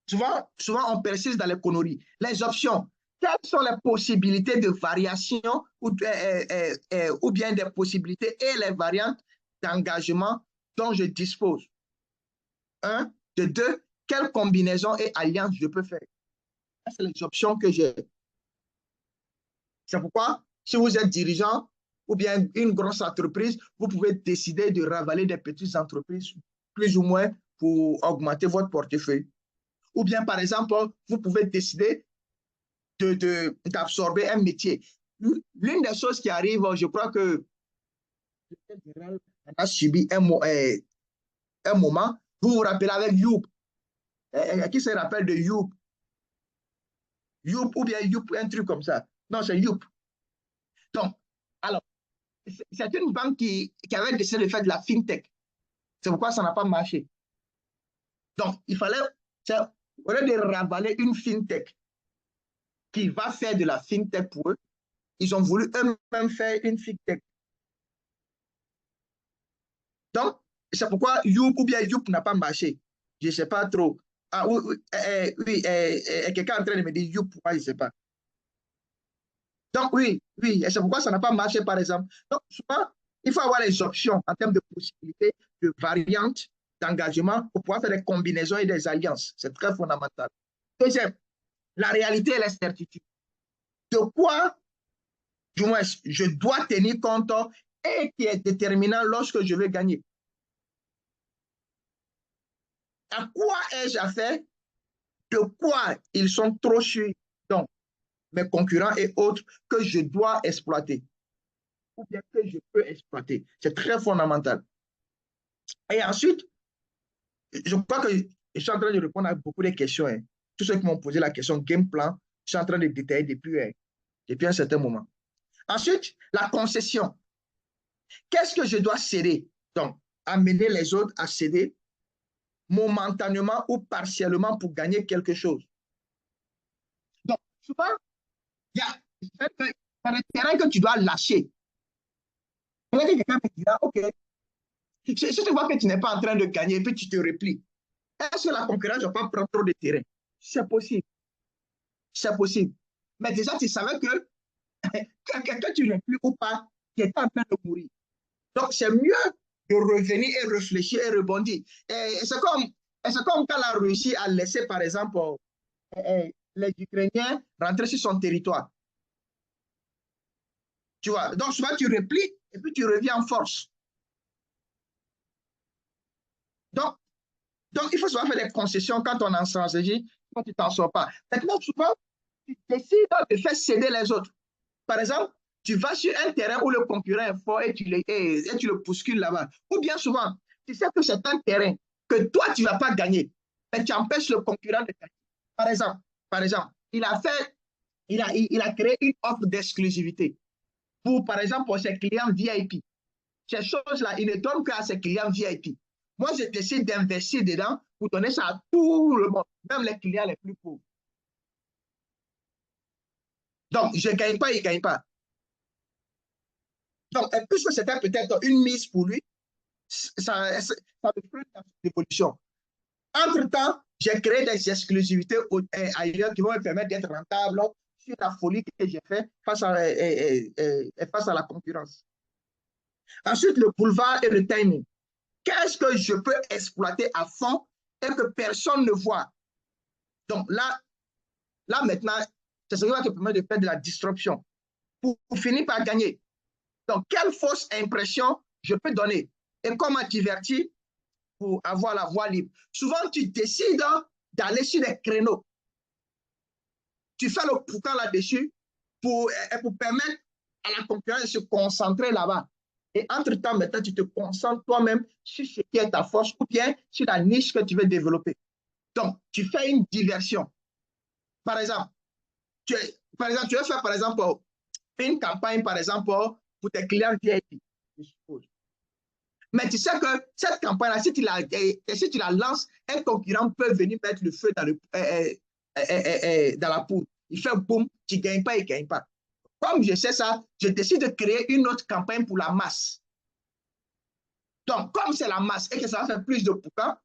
A: souvent on persiste dans les conneries. Les options. Quelles sont les possibilités de variation ou bien des possibilités et les variantes d'engagement dont je dispose? Un. De deux, quelle combinaison et alliance je peux faire? C'est les options que j'ai. C'est pourquoi, si vous êtes dirigeant ou bien une grosse entreprise, vous pouvez décider de ravaler des petites entreprises, plus ou moins, pour augmenter votre portefeuille. Ou bien, par exemple, vous pouvez décider d'absorber un métier. L'une des choses qui arrive, je crois que on a subi un moment, vous vous rappelez avec Youp. Qui se rappelle de Youp? Youp ou bien Youp, un truc comme ça. Non, c'est Youp. Donc, alors, c'est une banque qui avait décidé de faire de la fintech. C'est pourquoi ça n'a pas marché. Donc, il fallait, au lieu de ravaler une fintech qui va faire de la fintech pour eux, ils ont voulu eux-mêmes faire une fintech. Donc, c'est pourquoi Youp ou bien Youp n'a pas marché. Je ne sais pas trop. Ah oui, quelqu'un est en train de me dire Youp, pourquoi je ne sais pas. Donc, oui, et c'est pourquoi ça n'a pas marché, par exemple. Donc, souvent, il faut avoir les options en termes de possibilités, de variantes, d'engagement pour pouvoir faire des combinaisons et des alliances. C'est très fondamental. Deuxième, la réalité et la certitude. De quoi, du moins, je dois tenir compte et qui est déterminant lorsque je veux gagner. À quoi ai-je affaire? De quoi ils sont trop sûrs, donc mes concurrents et autres, que je dois exploiter ou bien que je peux exploiter. C'est très fondamental. Et ensuite, je crois que je suis en train de répondre à beaucoup de questions. Hein. Tous ceux qui m'ont posé la question game plan, je suis en train de détailler depuis un certain moment. Ensuite, la concession. Qu'est-ce que je dois céder? Donc, amener les autres à céder momentanément ou partiellement pour gagner quelque chose. Donc, souvent, il y a un terrain que tu dois lâcher. Quelqu'un me dira, OK, si tu vois que tu n'es pas en train de gagner, puis tu te replies, est-ce que la concurrence ne va pas prendre trop de terrain? C'est possible. C'est possible. Mais déjà, tu savais que tu n'es plus ou pas, tu es en train de mourir. Donc, c'est mieux de revenir et réfléchir et rebondir. Et c'est comme quand la Russie a laissé, par exemple, les Ukrainiens rentrer sur son territoire. Tu vois, donc souvent tu replies et puis tu reviens en force. Donc, il faut souvent faire des concessions quand on est en stratégie, quand tu t'en sors pas. Maintenant, souvent, tu décides de faire céder les autres. Par exemple, tu vas sur un terrain où le concurrent est fort et tu le bouscules là-bas. Ou bien souvent, tu sais que c'est un terrain que toi, tu ne vas pas gagner, mais tu empêches le concurrent de gagner. Par exemple, il a créé une offre d'exclusivité par exemple, pour ses clients VIP. Ces choses-là, il ne donne qu'à ses clients VIP. Moi, je décide d'investir dedans pour donner ça à tout le monde, même les clients les plus pauvres. Donc, je ne gagne pas, il ne gagne pas. Donc, puisque c'était peut-être une mise pour lui, ça me freine dans son évolution. Entre-temps, j'ai créé des exclusivités ailleurs qui vont me permettre d'être rentable sur la folie que j'ai faite face à la concurrence. Ensuite, le boulevard et le timing. Qu'est-ce que je peux exploiter à fond et que personne ne voit? Donc là maintenant, c'est ce qui va te permettre de faire de la disruption pour finir par gagner. Donc, quelle fausse impression je peux donner et comment divertir pour avoir la voie libre? Souvent, tu décides d'aller sur des créneaux. Tu fais le pourtant là-dessus pour permettre à la concurrence de se concentrer là-bas. Et entre-temps, maintenant, tu te concentres toi-même sur ce qui est ta force ou bien sur la niche que tu veux développer. Donc, tu fais une diversion. Par exemple, tu veux faire, par exemple, une campagne, par exemple, pour tes clients VIP, je suppose. Mais tu sais que cette campagne-là, si tu la lances, un concurrent peut venir mettre le feu dans la poudre. Il fait boum, tu ne gagnes pas, il ne gagne pas. Comme je sais ça, je décide de créer une autre campagne pour la masse. Donc, comme c'est la masse et que ça va faire plus de pourcents,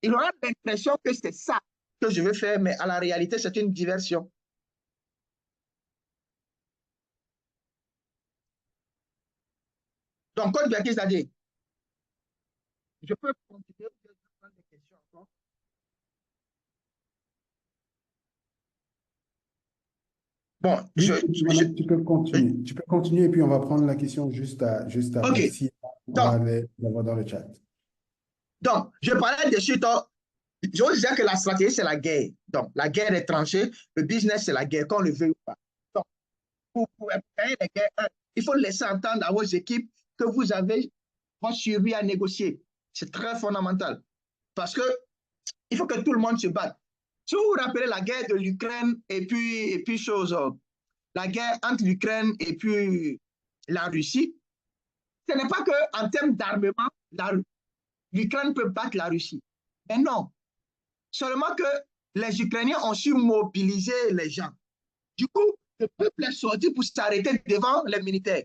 A: il aura l'impression que c'est ça que je veux faire, mais à la réalité, c'est une diversion. Donc, code Béatrice a dit, je peux continuer ou prendre des questions encore? Bon,
B: Oui, tu peux
A: oui.
B: continuer. Tu peux continuer et puis on va prendre la question juste après
A: OK.
B: si on va
A: Donc,
B: les avoir dans le chat.
A: je parlais de suite, je vous disais que la stratégie, c'est la guerre. Donc, la guerre est tranchée, le business, c'est la guerre, qu'on le veut ou pas. Donc, pour gagner les guerres, il faut laisser entendre à vos équipes que vous avez votre survie à négocier. C'est très fondamental. Parce que il faut que tout le monde se batte. Si vous vous rappelez la guerre de l'Ukraine et puis la guerre entre l'Ukraine et puis la Russie, ce n'est pas qu'en termes d'armement, l'Ukraine peut battre la Russie. Mais non. Seulement que les Ukrainiens ont su mobiliser les gens. Du coup, le peuple est sorti pour s'arrêter devant les militaires.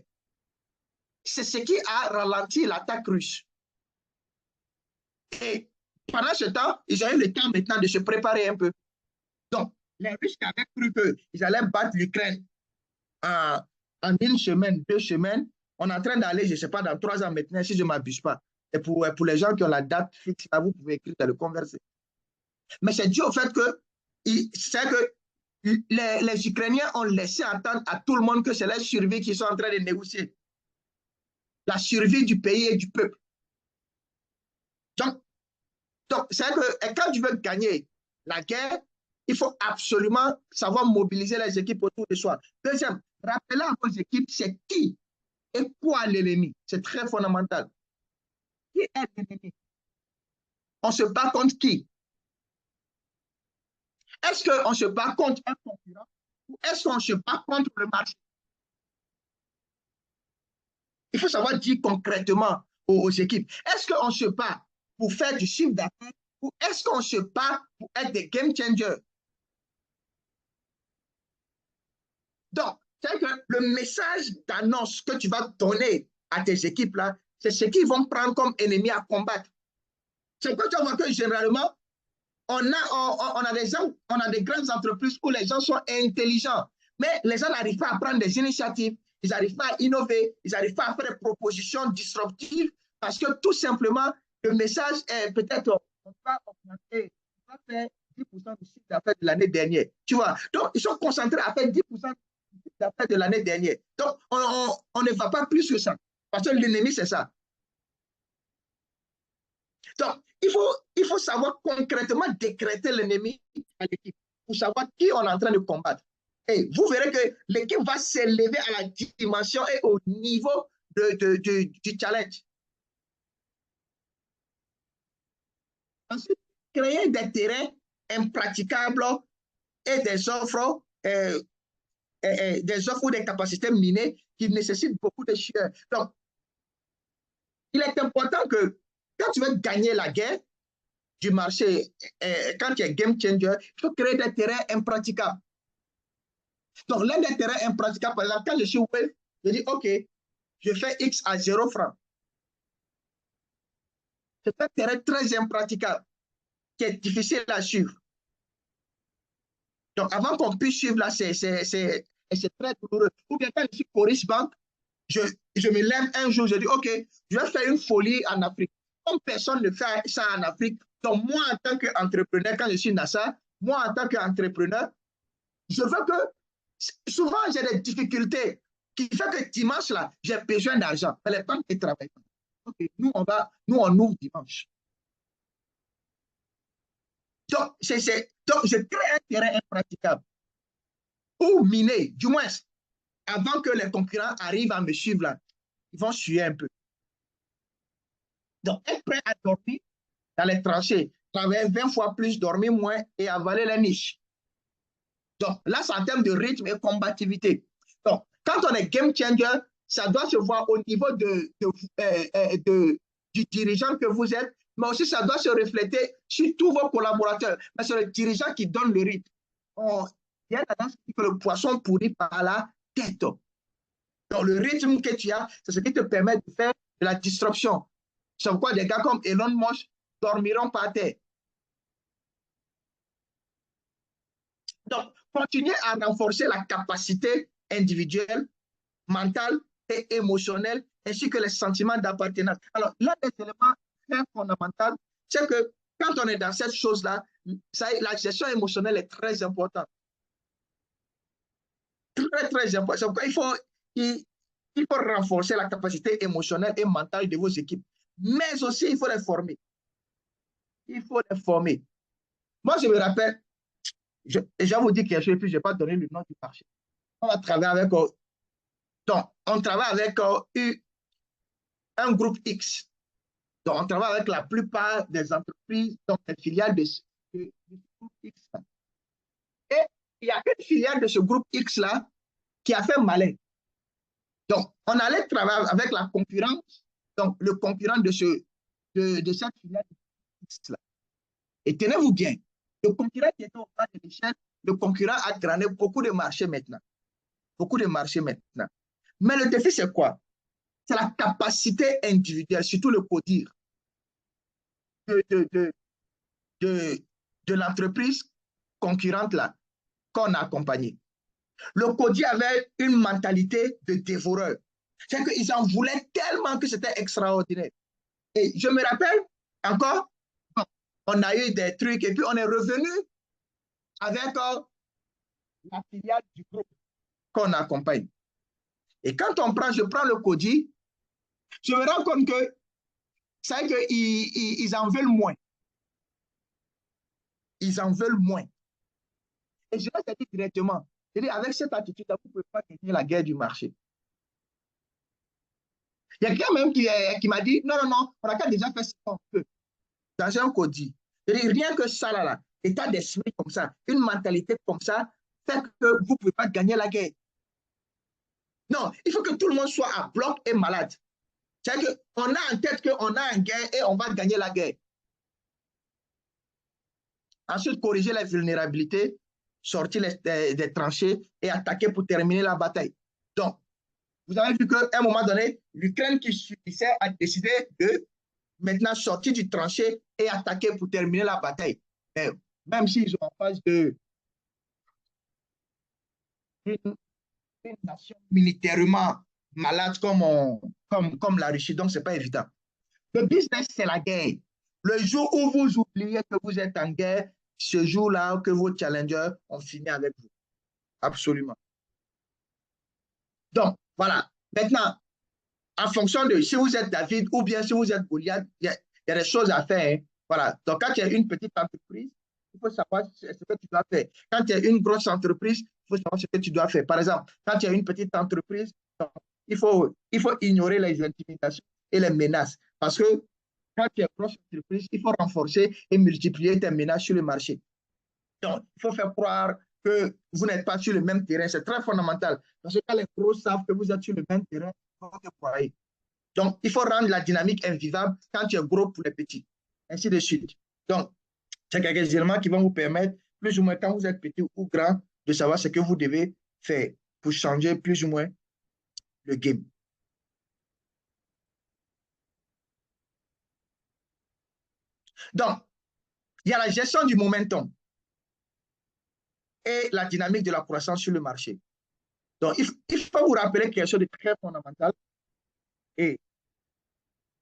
A: C'est ce qui a ralenti l'attaque russe. Et pendant ce temps, ils ont eu le temps maintenant de se préparer un peu. Donc, les Russes qui avaient cru qu'ils allaient battre l'Ukraine en une semaine, 2 semaines, on est en train d'aller, je ne sais pas, dans 3 ans maintenant, si je ne m'abuse pas. Et pour les gens qui ont la date fixe, là, vous pouvez écrire dans le converser. Mais c'est dû au fait que, les Ukrainiens ont laissé entendre à tout le monde que c'est leur survie qu'ils sont en train de négocier. la survie du pays et du peuple. Donc, c'est que quand tu veux gagner la guerre, il faut absolument savoir mobiliser les équipes autour de soi. Deuxième, rappelez à vos équipes, c'est qui et quoi l'ennemi. C'est très fondamental. Qui est l'ennemi? On se bat contre qui? Est-ce qu'on se bat contre un concurrent ou est-ce qu'on se bat contre le marché? Il faut savoir dire concrètement aux équipes. Est-ce qu'on se bat pour faire du chiffre d'affaires ou est-ce qu'on se bat pour être des game changers? Donc, c'est que le message d'annonce que tu vas donner à tes équipes-là, c'est ce qu'ils vont prendre comme ennemi à combattre. C'est que tu vois que généralement, on a des grandes entreprises où les gens sont intelligents, mais les gens n'arrivent pas à prendre des initiatives, ils n'arrivent pas à innover, ils n'arrivent pas à faire des propositions disruptives parce que tout simplement, le message est peut-être on va augmenter, on va faire 10% du chiffre d'affaires de l'année dernière. Tu vois, donc ils sont concentrés à faire 10% du chiffre d'affaires de l'année dernière. Donc, on ne va pas plus que ça parce que l'ennemi, c'est ça. Donc, il faut savoir concrètement décréter l'ennemi à l'équipe pour savoir qui on est en train de combattre. Et vous verrez que l'équipe va s'élever à la dimension et au niveau du challenge. Ensuite, créer des terrains impraticables et des offres ou des capacités minées qui nécessitent beaucoup de chiens. Donc, il est important que quand tu veux gagner la guerre du marché, quand tu es game changer, il faut créer des terrains impraticables. Donc, l'un des terrains impraticables, par exemple, quand je suis web, je dis, OK, je fais X à 0 francs. C'est un terrain très impraticable qui est difficile à suivre. Donc, avant qu'on puisse suivre là, c'est très douloureux. Ou bien quand je suis Coris Bank, je me lève un jour, je dis, OK, je vais faire une folie en Afrique. Comme personne ne fait ça en Afrique, donc moi, en tant qu'entrepreneur, quand je suis NASA, moi, en tant qu'entrepreneur, je veux que, souvent, j'ai des difficultés qui fait que dimanche, là, j'ai besoin d'argent. Mais les banques ne travaillent pas. OK, nous, on ouvre dimanche. Donc, je crée un terrain impraticable. Ou miner, du moins, avant que les concurrents arrivent à me suivre là, ils vont suer un peu. Donc, être prêt à dormir dans les tranchées, travailler 20 fois plus, dormir moins et avaler les niches. Donc, là, c'est en termes de rythme et combativité. Donc, quand on est game changer, ça doit se voir au niveau du dirigeant que vous êtes, mais aussi ça doit se refléter sur tous vos collaborateurs. Mais c'est le dirigeant qui donne le rythme. Il y a tendance que le poisson pourrit par la tête. Donc, le rythme que tu as, c'est ce qui te permet de faire de la disruption. C'est pourquoi des gars comme Elon Musk dormiront par terre. Donc, continuer à renforcer la capacité individuelle, mentale et émotionnelle, ainsi que les sentiments d'appartenance. Alors, l'un des éléments très fondamentaux, c'est que quand on est dans cette chose-là, la gestion émotionnelle est très importante. Très, très important. C'est pourquoi il faut renforcer la capacité émotionnelle et mentale de vos équipes. Mais aussi, il faut les former. Il faut les former. Moi, je me rappelle, je vous dis quelque chose, puis je n'ai pas donné le nom du marché. On va travailler avec, donc, on travaille avec un groupe X. Donc, on travaille avec la plupart des entreprises, donc les filiales de groupe X. Et il y a une filiale de ce groupe X-là qui a fait malin. Donc, on allait travailler avec la concurrence, donc le concurrent de cette filiale X-là. Et tenez-vous bien, le concurrent qui était au bas de l'échelle, le concurrent a gagné beaucoup de marchés maintenant. Beaucoup de marchés maintenant. Mais le défi, c'est quoi? C'est la capacité individuelle, surtout le codir de l'entreprise concurrente là qu'on a accompagnée. Le codir avait une mentalité de dévoreur. C'est qu'ils en voulaient tellement que c'était extraordinaire. Et je me rappelle encore, on a eu des trucs et puis on est revenu avec la filiale du groupe qu'on accompagne. Et quand je prends le codir, Je me rends compte que c'est qu'ils en veulent moins. Ils en veulent moins. Et je leur ai dit directement, je dis, avec cette attitude, vous ne pouvez pas gagner la guerre du marché. Il y a quelqu'un même qui m'a dit, non, non, non, on a qu'à déjà fait ça un peu. Dans un codi. Je dis, rien que ça, là, état d'esprit comme ça, une mentalité comme ça, fait que vous ne pouvez pas gagner la guerre. Non, il faut que tout le monde soit à bloc et malade. C'est-à-dire qu'on a en tête qu'on a une guerre et on va gagner la guerre. Ensuite, corriger les vulnérabilités, sortir des tranchées et attaquer pour terminer la bataille. Donc, vous avez vu qu'à un moment donné, l'Ukraine qui subissait a décidé de maintenant sortir du tranché et attaquer pour terminer la bataille. Mais même s'ils sont en face d'une nation militairement malade comme la Russie, donc ce n'est pas évident. Le business, c'est la guerre. Le jour où vous oubliez que vous êtes en guerre, ce jour-là que vos challengers ont fini avec vous. Absolument. Donc, voilà. Maintenant, en fonction de si vous êtes David ou bien si vous êtes Goliath, il y a des choses à faire. Hein. Voilà. Donc, quand tu as une petite entreprise, il faut savoir ce que tu dois faire. Quand tu as une grosse entreprise, il faut savoir ce que tu dois faire. Par exemple, quand tu as une petite entreprise, il faut ignorer les intimidations et les menaces. Parce que quand tu es une grosse entreprise, il faut renforcer et multiplier tes menaces sur le marché. Donc, il faut faire croire que vous n'êtes pas sur le même terrain. C'est très fondamental. Parce que quand les gros savent que vous êtes sur le même terrain, il faut que croyez. Donc, il faut rendre la dynamique invivable quand tu es gros pour les petits. Ainsi de suite. Donc, c'est quelques éléments qui vont vous permettre, plus ou moins quand vous êtes petit ou grand, de savoir ce que vous devez faire pour changer plus ou moins le game. Donc, il y a la gestion du momentum et la dynamique de la croissance sur le marché. Donc, il faut vous rappeler quelque chose de très fondamental et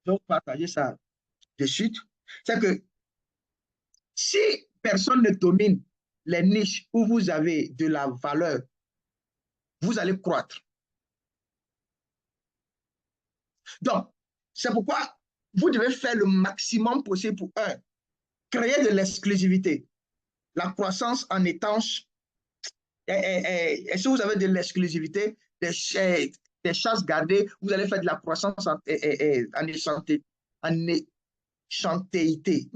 A: je vais vous partager ça de suite. C'est que si personne ne domine les niches où vous avez de la valeur, vous allez croître. Donc, c'est pourquoi vous devez faire le maximum possible pour, un, créer de l'exclusivité. La croissance en étant, et si vous avez de l'exclusivité, des chasses gardées, vous allez faire de la croissance en échantéité.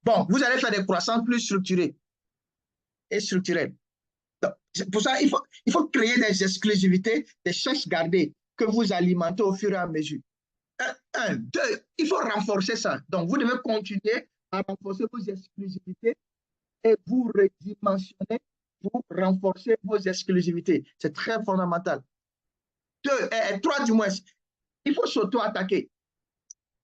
A: Bon, vous allez faire des croissances plus structurées et structurelles. Pour ça, il faut créer des exclusivités, des chasses gardées que vous alimentez au fur et à mesure. Un, deux, il faut renforcer ça. Donc, vous devez continuer à renforcer vos exclusivités et vous redimensionner pour renforcer vos exclusivités. C'est très fondamental. Trois, du moins, il faut s'auto-attaquer.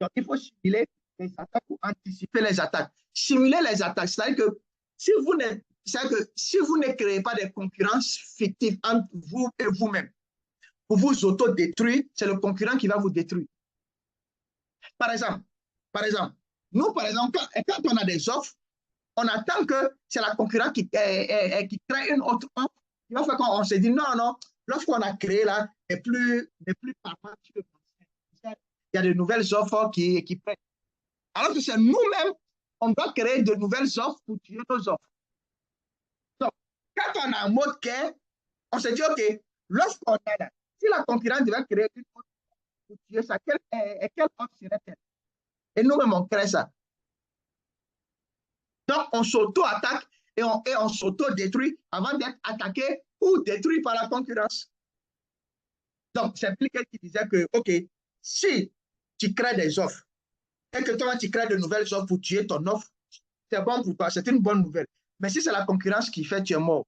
A: Donc, il faut simuler les attaques ou anticiper les attaques. Simuler les attaques, c'est-à-dire que si vous ne créez pas de concurrence fictive entre vous et vous-même, pour vous auto-détruire, c'est le concurrent qui va vous détruire. Par exemple, nous, par exemple, quand on a des offres, on attend que c'est la concurrence qui crée une autre offre. Il va faire qu'on se dit non, non, l'offre qu'on a créée là n'est plus parfaite. Il y a de nouvelles offres qui prennent. Alors que c'est nous-mêmes, on doit créer de nouvelles offres pour tuer nos offres. Donc, quand on a un mode care, on se dit, OK, l'offre qu'on a là, si la concurrence devait créer une autre offre pour tuer ça, quelle offre serait-elle? Et nous-mêmes, on crée ça. Donc, on s'auto-attaque et on s'auto-détruit avant d'être attaqué ou détruit par la concurrence. Donc, c'est quelqu'un qui disait que, OK, si tu crées des offres et que toi, tu crées de nouvelles offres pour tuer ton offre, c'est bon pour toi, c'est une bonne nouvelle. Mais si c'est la concurrence qui fait, tu es mort.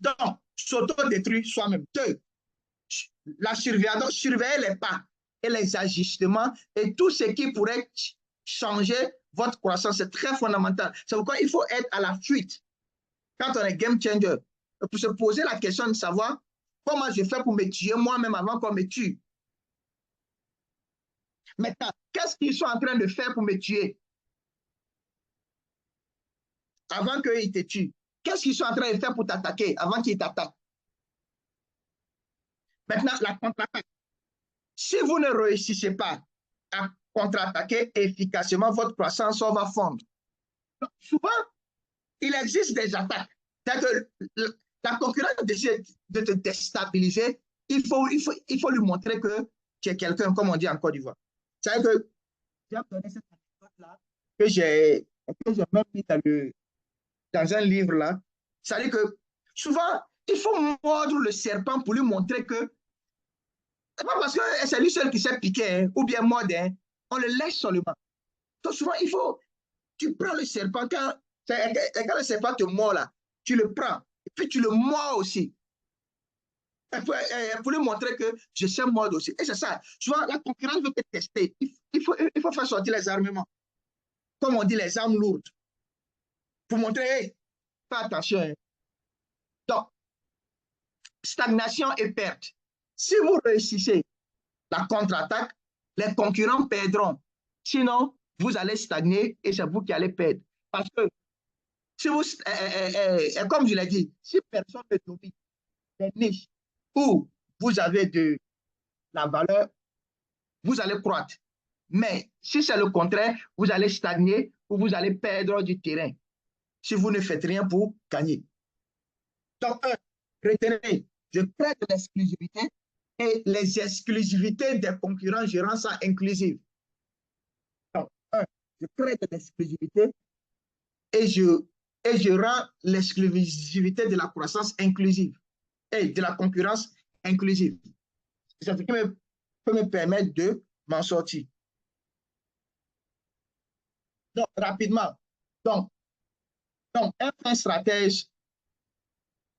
A: Donc, s'auto-détruire soi-même. Deux, la surveillance, surveiller les pas et les ajustements et tout ce qui pourrait changer votre croissance, c'est très fondamental. C'est pourquoi il faut être à la fuite quand on est game changer, pour se poser la question de savoir comment je fais pour me tuer moi-même avant qu'on me tue. Maintenant, qu'est-ce qu'ils sont en train de faire pour me tuer avant qu'ils te tuent? Qu'est-ce qu'ils sont en train de faire pour t'attaquer avant qu'ils t'attaquent? Maintenant, la contre-attaque. Si vous ne réussissez pas à contre-attaquer efficacement, votre croissance va fondre. Donc, souvent, il existe des attaques. C'est-à-dire que la concurrence décide de te déstabiliser. Il faut lui montrer que tu es quelqu'un, comme on dit en Côte d'Ivoire. C'est-à-dire que j'ai donné cette anecdote-là que j'ai même mis dans un livre là. C'est-à-dire que souvent, il faut mordre le serpent pour lui montrer que c'est pas parce que c'est lui seul qui s'est piqué, hein, ou bien mordre, hein, on le laisse seulement. Donc souvent, tu prends le serpent, quand le serpent te mord là, tu le prends, et puis tu le mords aussi. Pour lui montrer que je sais mordre aussi. Et c'est ça. Souvent, la concurrence veut te tester. Il faut faire sortir les armements. Comme on dit, les armes lourdes. Pour montrer, hey, fais attention. Hein. Donc, stagnation et perte. Si vous réussissez la contre-attaque, les concurrents perdront. Sinon, vous allez stagner et c'est vous qui allez perdre. Parce que, si vous, comme je l'ai dit, si personne ne domine les niches où vous avez de la valeur, vous allez croître. Mais si c'est le contraire, vous allez stagner ou vous allez perdre du terrain si vous ne faites rien pour gagner. Donc, retenez, je crée de l'exclusivité et les exclusivités des concurrents, je rends ça inclusif. Donc, je crée de l'exclusivité et je rends l'exclusivité de la croissance inclusive et de la concurrence inclusive. C'est ce qui peut me permettre de m'en sortir. Donc, rapidement, donc un stratège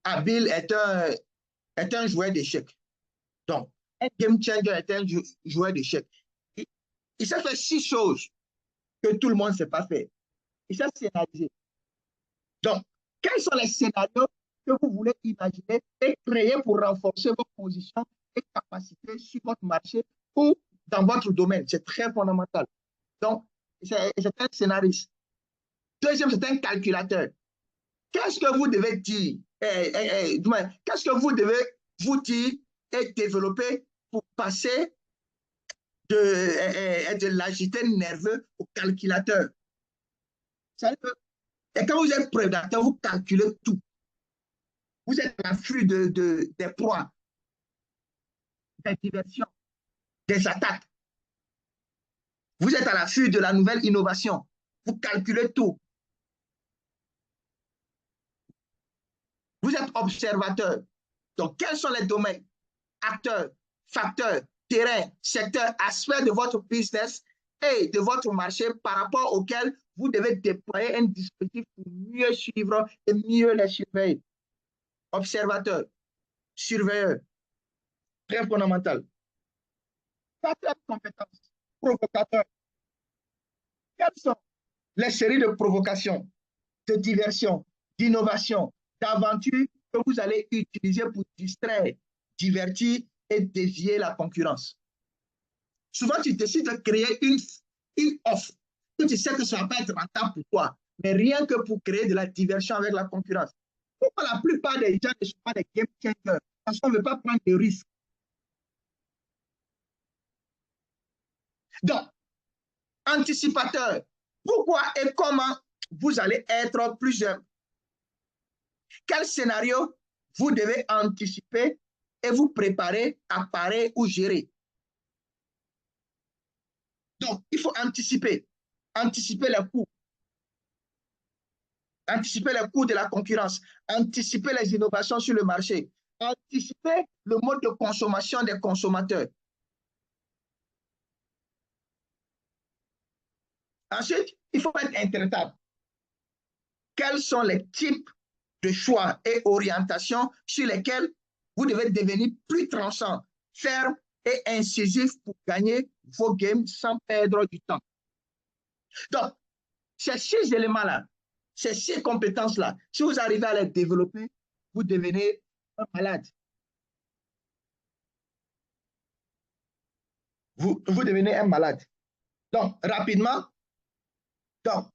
A: habile est un joueur d'échecs. Donc, un game changer est un joueur d'échecs. Il sait faire 6 choses que tout le monde ne sait pas faire. Il sait scénariser. Donc, quels sont les scénarios que vous voulez imaginer et créer pour renforcer vos positions et capacités sur votre marché ou dans votre domaine? C'est très fondamental. Donc, c'est un scénariste. Deuxième, c'est un calculateur. Qu'est-ce que vous devez dire? Qu'est-ce que vous devez vous dire et développer pour passer de l'agité nerveux au calculateur? Et quand vous êtes prédateur, vous calculez tout. Vous êtes à l'affût des proies, des diversions, des attaques. Vous êtes à l'affût de la nouvelle innovation. Vous calculez tout. Vous êtes observateur. Donc, quels sont les domaines, acteurs, facteurs, terrains, secteurs, aspects de votre business et de votre marché par rapport auxquels vous devez déployer un dispositif pour mieux suivre et mieux les surveiller? Observateur, surveilleur, très fondamental. Quatrième compétence, provocateur. Quelles sont les séries de provocations, de diversion, d'innovation, d'aventure que vous allez utiliser pour distraire, divertir et dévier la concurrence? Souvent, tu décides de créer une offre que tu sais que ça ne va pas être rentable pour toi, mais rien que pour créer de la diversion avec la concurrence. Pourquoi la plupart des gens ne sont pas des game changers? Parce qu'on ne veut pas prendre de risques. Donc, anticipateur, pourquoi et comment vous allez être plusieurs? Quel scénario vous devez anticiper et vous préparer à parer ou gérer? Donc, il faut anticiper. Anticiper les coûts. Anticiper les coûts de la concurrence. Anticiper les innovations sur le marché. Anticiper le mode de consommation des consommateurs. Ensuite, il faut être intraitable. Quels sont les types de choix et orientations sur lesquels vous devez devenir plus tranchant, ferme et incisif pour gagner vos games sans perdre du temps? Donc, ces 6 éléments-là, ces 6 compétences-là, si vous arrivez à les développer, vous devenez un malade. Vous devenez un malade. Donc, rapidement, donc,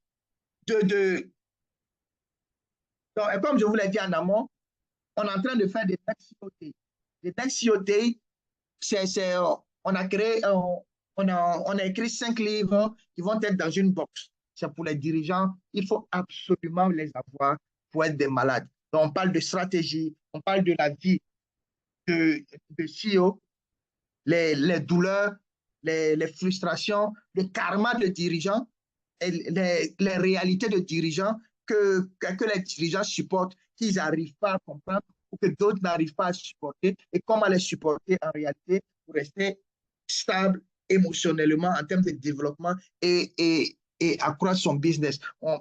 A: comme je vous l'ai dit en amont, on est en train de faire des next COT. Les next COT, on a créé, on a écrit 5 livres qui vont être dans une box. C'est pour les dirigeants. Il faut absolument les avoir pour être des malades. Donc, on parle de stratégie, on parle de la vie de CEO, les douleurs, les frustrations, le karma de dirigeants, et les réalités de dirigeants que les dirigeants supportent, qu'ils n'arrivent pas à comprendre ou que d'autres n'arrivent pas à supporter et comment les supporter en réalité pour rester stable émotionnellement en termes de développement et accroître son business. On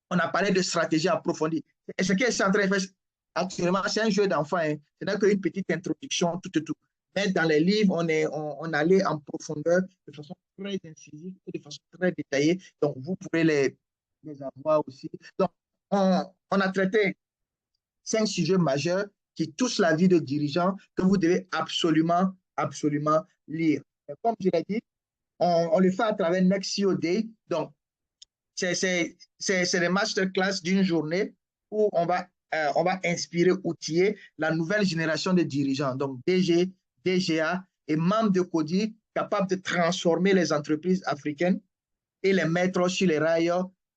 A: a parlé de stratégie approfondie. Et ce qui est en train de faire actuellement, c'est un jeu d'enfant. Hein. Ce n'est qu'une petite introduction, tout. Mais dans les livres, on allait en profondeur de façon très incisive et de façon très détaillée. Donc, vous pourrez les avoir aussi. Donc, on a traité 5 sujets majeurs qui touchent la vie de dirigeants que vous devez absolument lire. Et comme je l'ai dit, on le fait à travers Next CEO Day. Donc, c'est des masterclass d'une journée où on va inspirer, outiller la nouvelle génération de dirigeants, donc DG, DGA et membres de CODI capables de transformer les entreprises africaines et les mettre sur les rails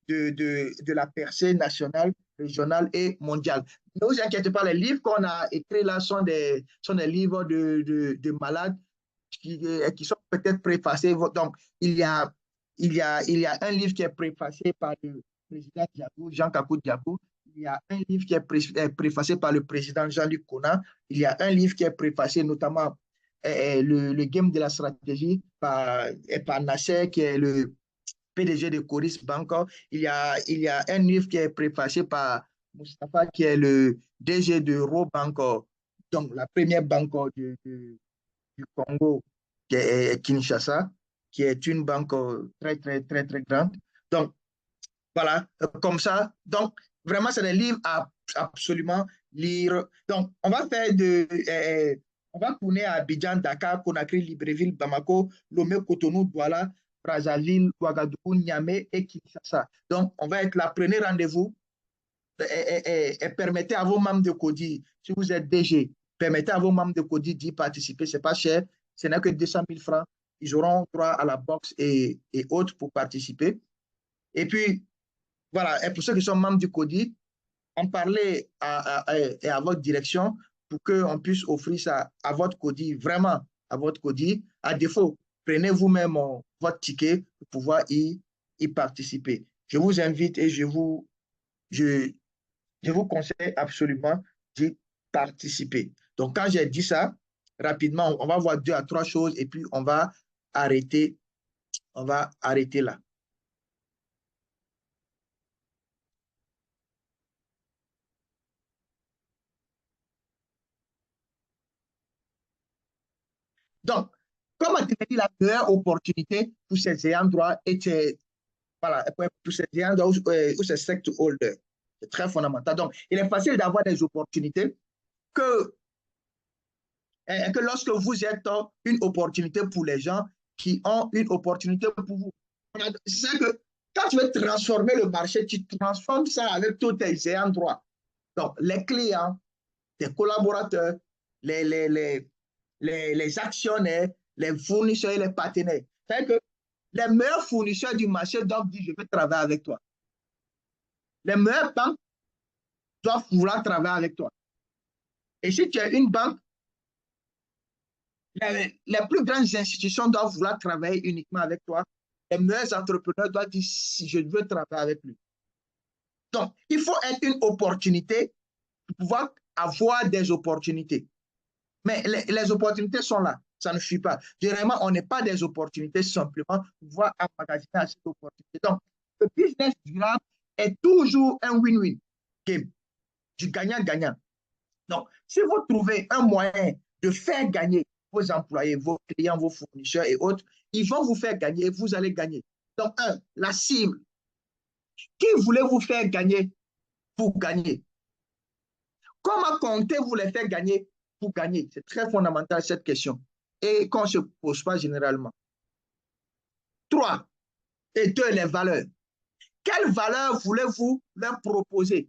A: de la percée nationale, régionale et mondiale. Ne vous inquiétez pas, les livres qu'on a écrits là sont des livres de malades qui sont peut-être préfacés. Donc, il y a un livre qui est préfacé par le président Diago, Jean Kakou Diago. Il y a un livre qui est préfacé par le président Jean-Luc Kona. Il y a un livre qui est préfacé notamment le game de la stratégie par Nasser, qui est le PDG de Coris Bank. Il y a un livre qui est préfacé par Mustafa, qui est le DG de Robank, donc la première banque du Congo, qui est Kinshasa, qui est une banque très grande. Donc, voilà, comme ça. Donc, vraiment, c'est des livres à absolument lire. Donc, on va tourner à Abidjan, Dakar, Conakry, Libreville, Bamako, Lomé, Cotonou, Douala, Brazzaville, Ouagadougou, Niamey et Kinshasa. Donc, on va être là. Prenez rendez-vous et permettez à vos membres de CODI, si vous êtes DG, permettez à vos membres de CODI d'y participer. Ce n'est pas cher, ce n'est que 200 000 francs. Ils auront droit à la boxe et autres pour participer. Et puis, voilà, et pour ceux qui sont membres du CODI, en parler à votre direction pour qu'on puisse offrir ça à votre CODI, vraiment à votre CODI. À défaut, prenez vous-même votre ticket pour pouvoir y participer. Je vous invite et je vous conseille absolument d'y participer. Donc, quand j'ai dit ça, rapidement, on va voir 2 à 3 choses et puis on va arrêter là. Donc, comme a dit la meilleure opportunité pour ces ayants droit était, voilà, pour ces ayants droit ou ces sector holders. C'est très fondamental. Donc, il est facile d'avoir des opportunités que lorsque vous êtes une opportunité pour les gens qui ont une opportunité pour vous. C'est que quand tu veux transformer le marché, tu transformes ça avec tous tes ayants droit. Donc, les clients, tes collaborateurs, les actionnaires, les fournisseurs et les partenaires. C'est que les meilleurs fournisseurs du marché doivent dire je veux travailler avec toi. Les meilleures banques doivent vouloir travailler avec toi. Et si tu es une banque, les plus grandes institutions doivent vouloir travailler uniquement avec toi. Les meilleurs entrepreneurs doivent dire si je veux travailler avec lui. Donc, il faut être une opportunité pour pouvoir avoir des opportunités. Mais les opportunités sont là. Ça ne suffit pas. Généralement, on n'est pas des opportunités simplement pour pouvoir emmagasiner cette opportunité. Donc, le business durable est toujours un win-win game, du gagnant-gagnant. Donc, si vous trouvez un moyen de faire gagner vos employés, vos clients, vos fournisseurs et autres, ils vont vous faire gagner, vous allez gagner. Donc, la cible. Qui voulez-vous faire gagner pour gagner? Comment comptez-vous les faire gagner pour gagner? C'est très fondamental cette question. Et qu'on ne se pose pas généralement. 3. Et 2, les valeurs. Quelles valeurs voulez-vous leur proposer?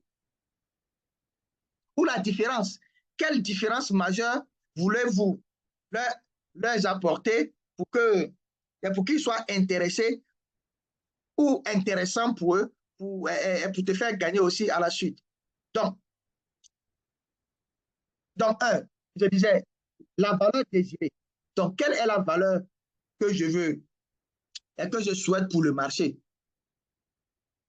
A: Ou la différence? Quelle différence majeure voulez-vous leur leur apporter pour qu'ils soient intéressés ou intéressants pour eux, pour te faire gagner aussi à la suite. Donc, je disais, la valeur désirée. Donc, quelle est la valeur que je veux et que je souhaite pour le marché?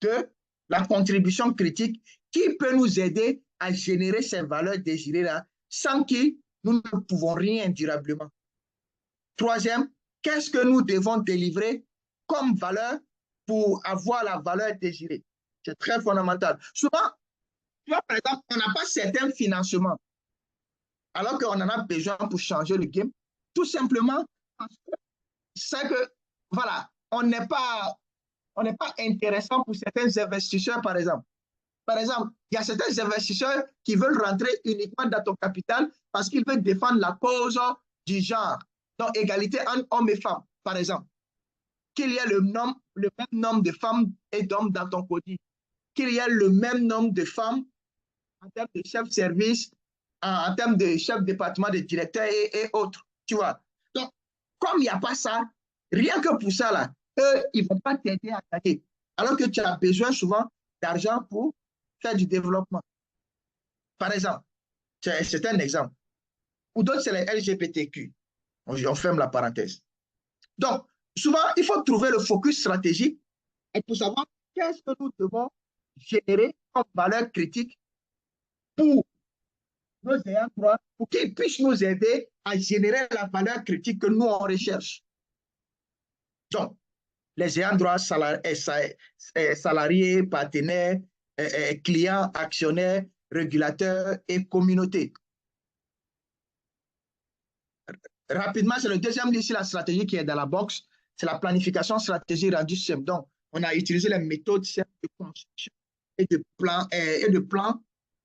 A: De la contribution critique qui peut nous aider à générer ces valeurs désirées-là sans qui nous ne pouvons rien durablement. Troisième, qu'est-ce que nous devons délivrer comme valeur pour avoir la valeur désirée? C'est très fondamental. Souvent, tu vois, par exemple, on n'a pas certains financements alors qu'on en a besoin pour changer le game, tout simplement parce que c'est que, voilà, on n'est pas intéressant pour certains investisseurs, par exemple. Par exemple, il y a certains investisseurs qui veulent rentrer uniquement dans ton capital parce qu'ils veulent défendre la cause du genre, donc égalité entre hommes et femmes, par exemple. Qu'il y ait le même nombre de femmes et d'hommes dans ton codis, qu'il y ait le même nombre de femmes en termes de chef de service, en termes de chef de département, de directeur et autres, tu vois. Donc, comme il n'y a pas ça, rien que pour ça, là, eux, ils ne vont pas t'aider à gagner. Alors que tu as besoin souvent d'argent pour faire du développement. Par exemple, c'est un exemple. Ou d'autres, c'est les LGBTQ. On ferme la parenthèse. Donc, souvent, il faut trouver le focus stratégique et pour savoir qu'est-ce que nous devons générer comme valeur critique pour nos ayants droit, pour qu'ils puissent nous aider à générer la valeur critique que nous, on recherche. Donc, les ayants droit salariés, partenaires, clients, actionnaires, régulateurs et communautés. Rapidement, c'est le deuxième ici, la stratégie qui est dans la box, c'est la planification stratégique rendue simple. Donc, on a utilisé les méthodes simples de construction et de plans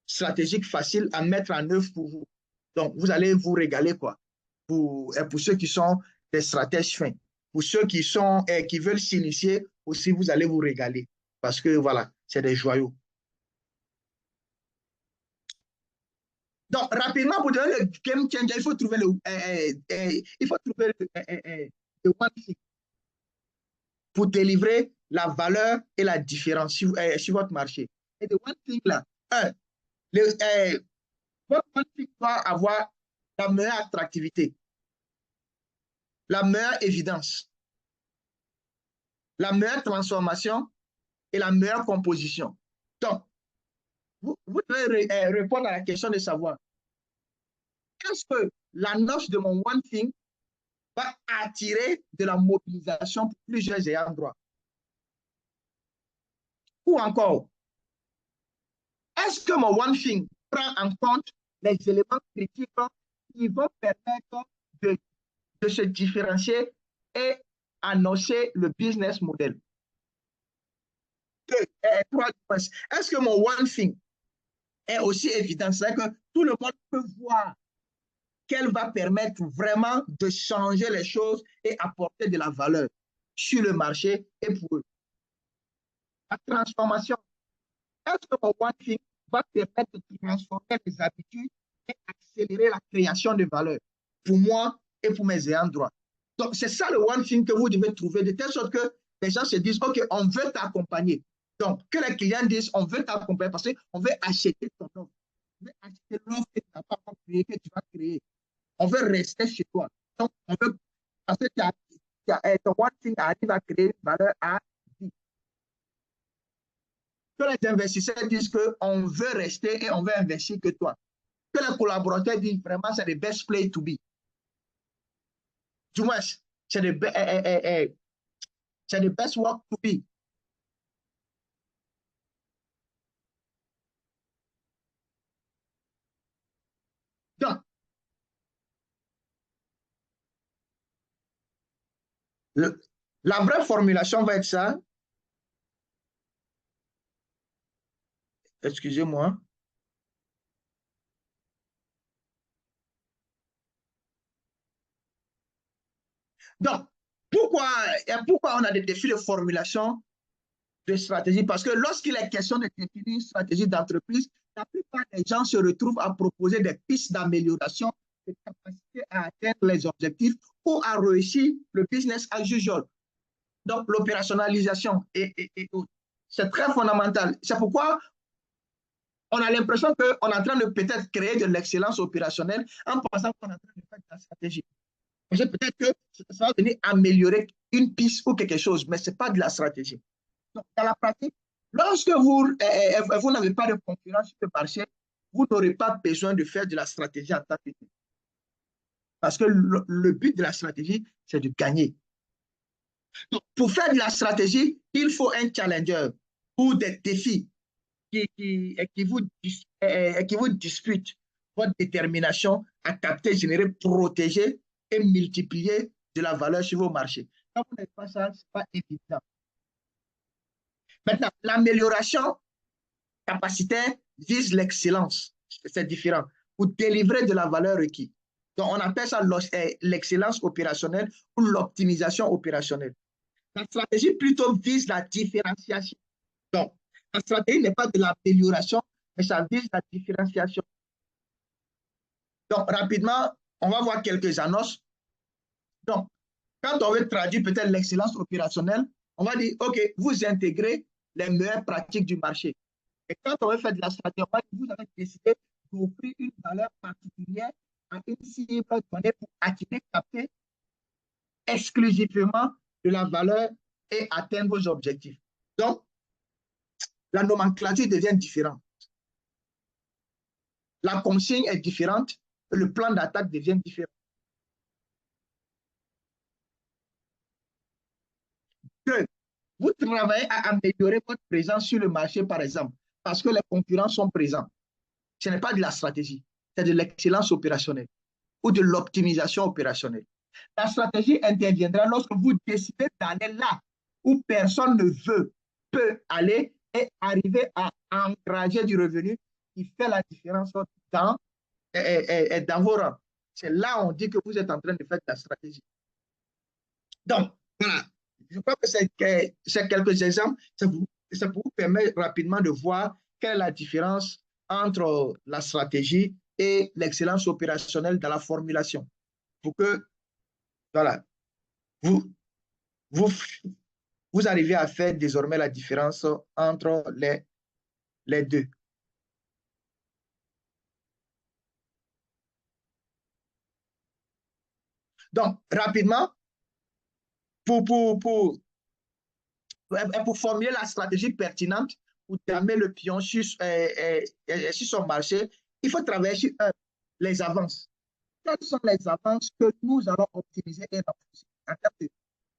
A: stratégiques faciles à mettre en œuvre pour vous. Donc, vous allez vous régaler, quoi. Pour ceux qui sont des stratèges fins. Pour ceux qui veulent s'initier aussi, vous allez vous régaler. Parce que, voilà, c'est des joyaux. Donc, rapidement, pour donner le game changer, il faut trouver le one thing pour délivrer la valeur et la différence sur votre marché. Et le one thing là, votre one thing doit avoir la meilleure attractivité, la meilleure évidence, la meilleure transformation et la meilleure composition. Donc, vous devez répondre à la question de savoir est-ce que l'annonce de mon one thing va attirer de la mobilisation pour plusieurs ayants droit? Ou encore, est-ce que mon one thing prend en compte les éléments critiques qui vont permettre de se différencier et annoncer le business model? Est-ce que mon one thing est aussi évident? C'est-à-dire que tout le monde peut voir qu'elle va permettre vraiment de changer les choses et apporter de la valeur sur le marché et pour eux. La transformation. Est-ce que mon one thing va permettre de transformer les habitudes et accélérer la création de valeur pour moi et pour mes ayants droit? Donc, c'est ça le one thing que vous devez trouver, de telle sorte que les gens se disent, OK, on veut t'accompagner. Donc, que les clients disent, on veut t'accompagner parce qu'on veut acheter ton offre. On veut acheter l'offre que tu n'as pas créée, que tu vas créer. On veut rester chez toi. Donc, on veut, parce que ton one thing arrive à créer une valeur à vie. Que les investisseurs disent qu'on veut rester et on veut investir que toi. Que les collaborateurs disent vraiment c'est the best place to be. Du moins, c'est the best work to be. Donc, la vraie formulation va être ça. Excusez-moi. Donc, pourquoi on a des défis de formulation de stratégie? Parce que lorsqu'il est question de définir une stratégie d'entreprise, la plupart des gens se retrouvent à proposer des pistes d'amélioration, de capacité à atteindre les objectifs où a réussi le business as usual. Donc, l'opérationnalisation et autres. C'est très fondamental. C'est pourquoi on a l'impression qu'on est en train de peut-être créer de l'excellence opérationnelle en pensant qu'on est en train de faire de la stratégie. Peut-être que ça va venir améliorer une piste ou quelque chose, mais ce n'est pas de la stratégie. Donc, dans la pratique, lorsque vous n'avez pas de concurrence sur le marché, vous n'aurez pas besoin de faire de la stratégie en tant que tel. Parce que le but de la stratégie, c'est de gagner. Donc, pour faire de la stratégie, il faut un challenger ou des défis qui vous disputent votre détermination à capter, générer, protéger et multiplier de la valeur sur vos marchés. Quand vous n'avez pas ça, ce n'est pas évident. Maintenant, l'amélioration capacitaire vise l'excellence. C'est différent. Pour délivrer de la valeur requise. Donc, on appelle ça l'excellence opérationnelle ou l'optimisation opérationnelle. La stratégie plutôt vise la différenciation. Donc, la stratégie n'est pas de l'amélioration, mais ça vise la différenciation. Donc, rapidement, on va voir quelques annonces. Donc, quand on veut traduire peut-être l'excellence opérationnelle, on va dire, OK, vous intégrez les meilleures pratiques du marché. Et quand on veut faire de la stratégie, on va dire, vous avez décidé d'offrir une valeur particulière à une cible donnée pour attirer, capter exclusivement de la valeur et atteindre vos objectifs. Donc, la nomenclature devient différente. La consigne est différente et le plan d'attaque devient différent. Deux, vous travaillez à améliorer votre présence sur le marché, par exemple, parce que les concurrents sont présents. Ce n'est pas de la stratégie, c'est de l'excellence opérationnelle ou de l'optimisation opérationnelle. La stratégie interviendra lorsque vous décidez d'aller là où personne ne peut aller et arriver à engager du revenu qui fait la différence dans vos rangs. C'est là où on dit que vous êtes en train de faire de la stratégie. Donc, voilà. Je crois que c'est quelques exemples. Ça vous permet rapidement de voir quelle est la différence entre la stratégie et l'excellence opérationnelle dans la formulation. Pour que, voilà, vous, vous arrivez à faire désormais la différence entre les deux. Donc, rapidement, pour formuler la stratégie pertinente pour damer le pion sur son marché, il faut travailler sur les avances. Quelles sont les avances que nous allons optimiser et renforcer en termes de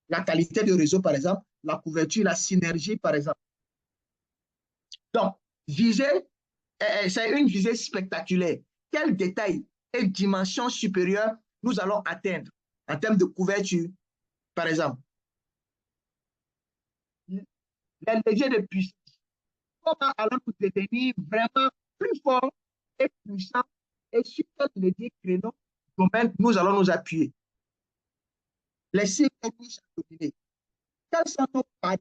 A: la qualité de réseau, par exemple, la couverture, la synergie, par exemple. Donc, c'est une visée spectaculaire. Quels détails et dimensions supérieures nous allons atteindre en termes de couverture, par exemple? Les leviers de puissance. Comment allons-nous devenir vraiment plus forts et puissants et sur quel levier créneau domaine nous allons nous appuyer? Les cibles ethniques à dominer. Quels sont nos paris?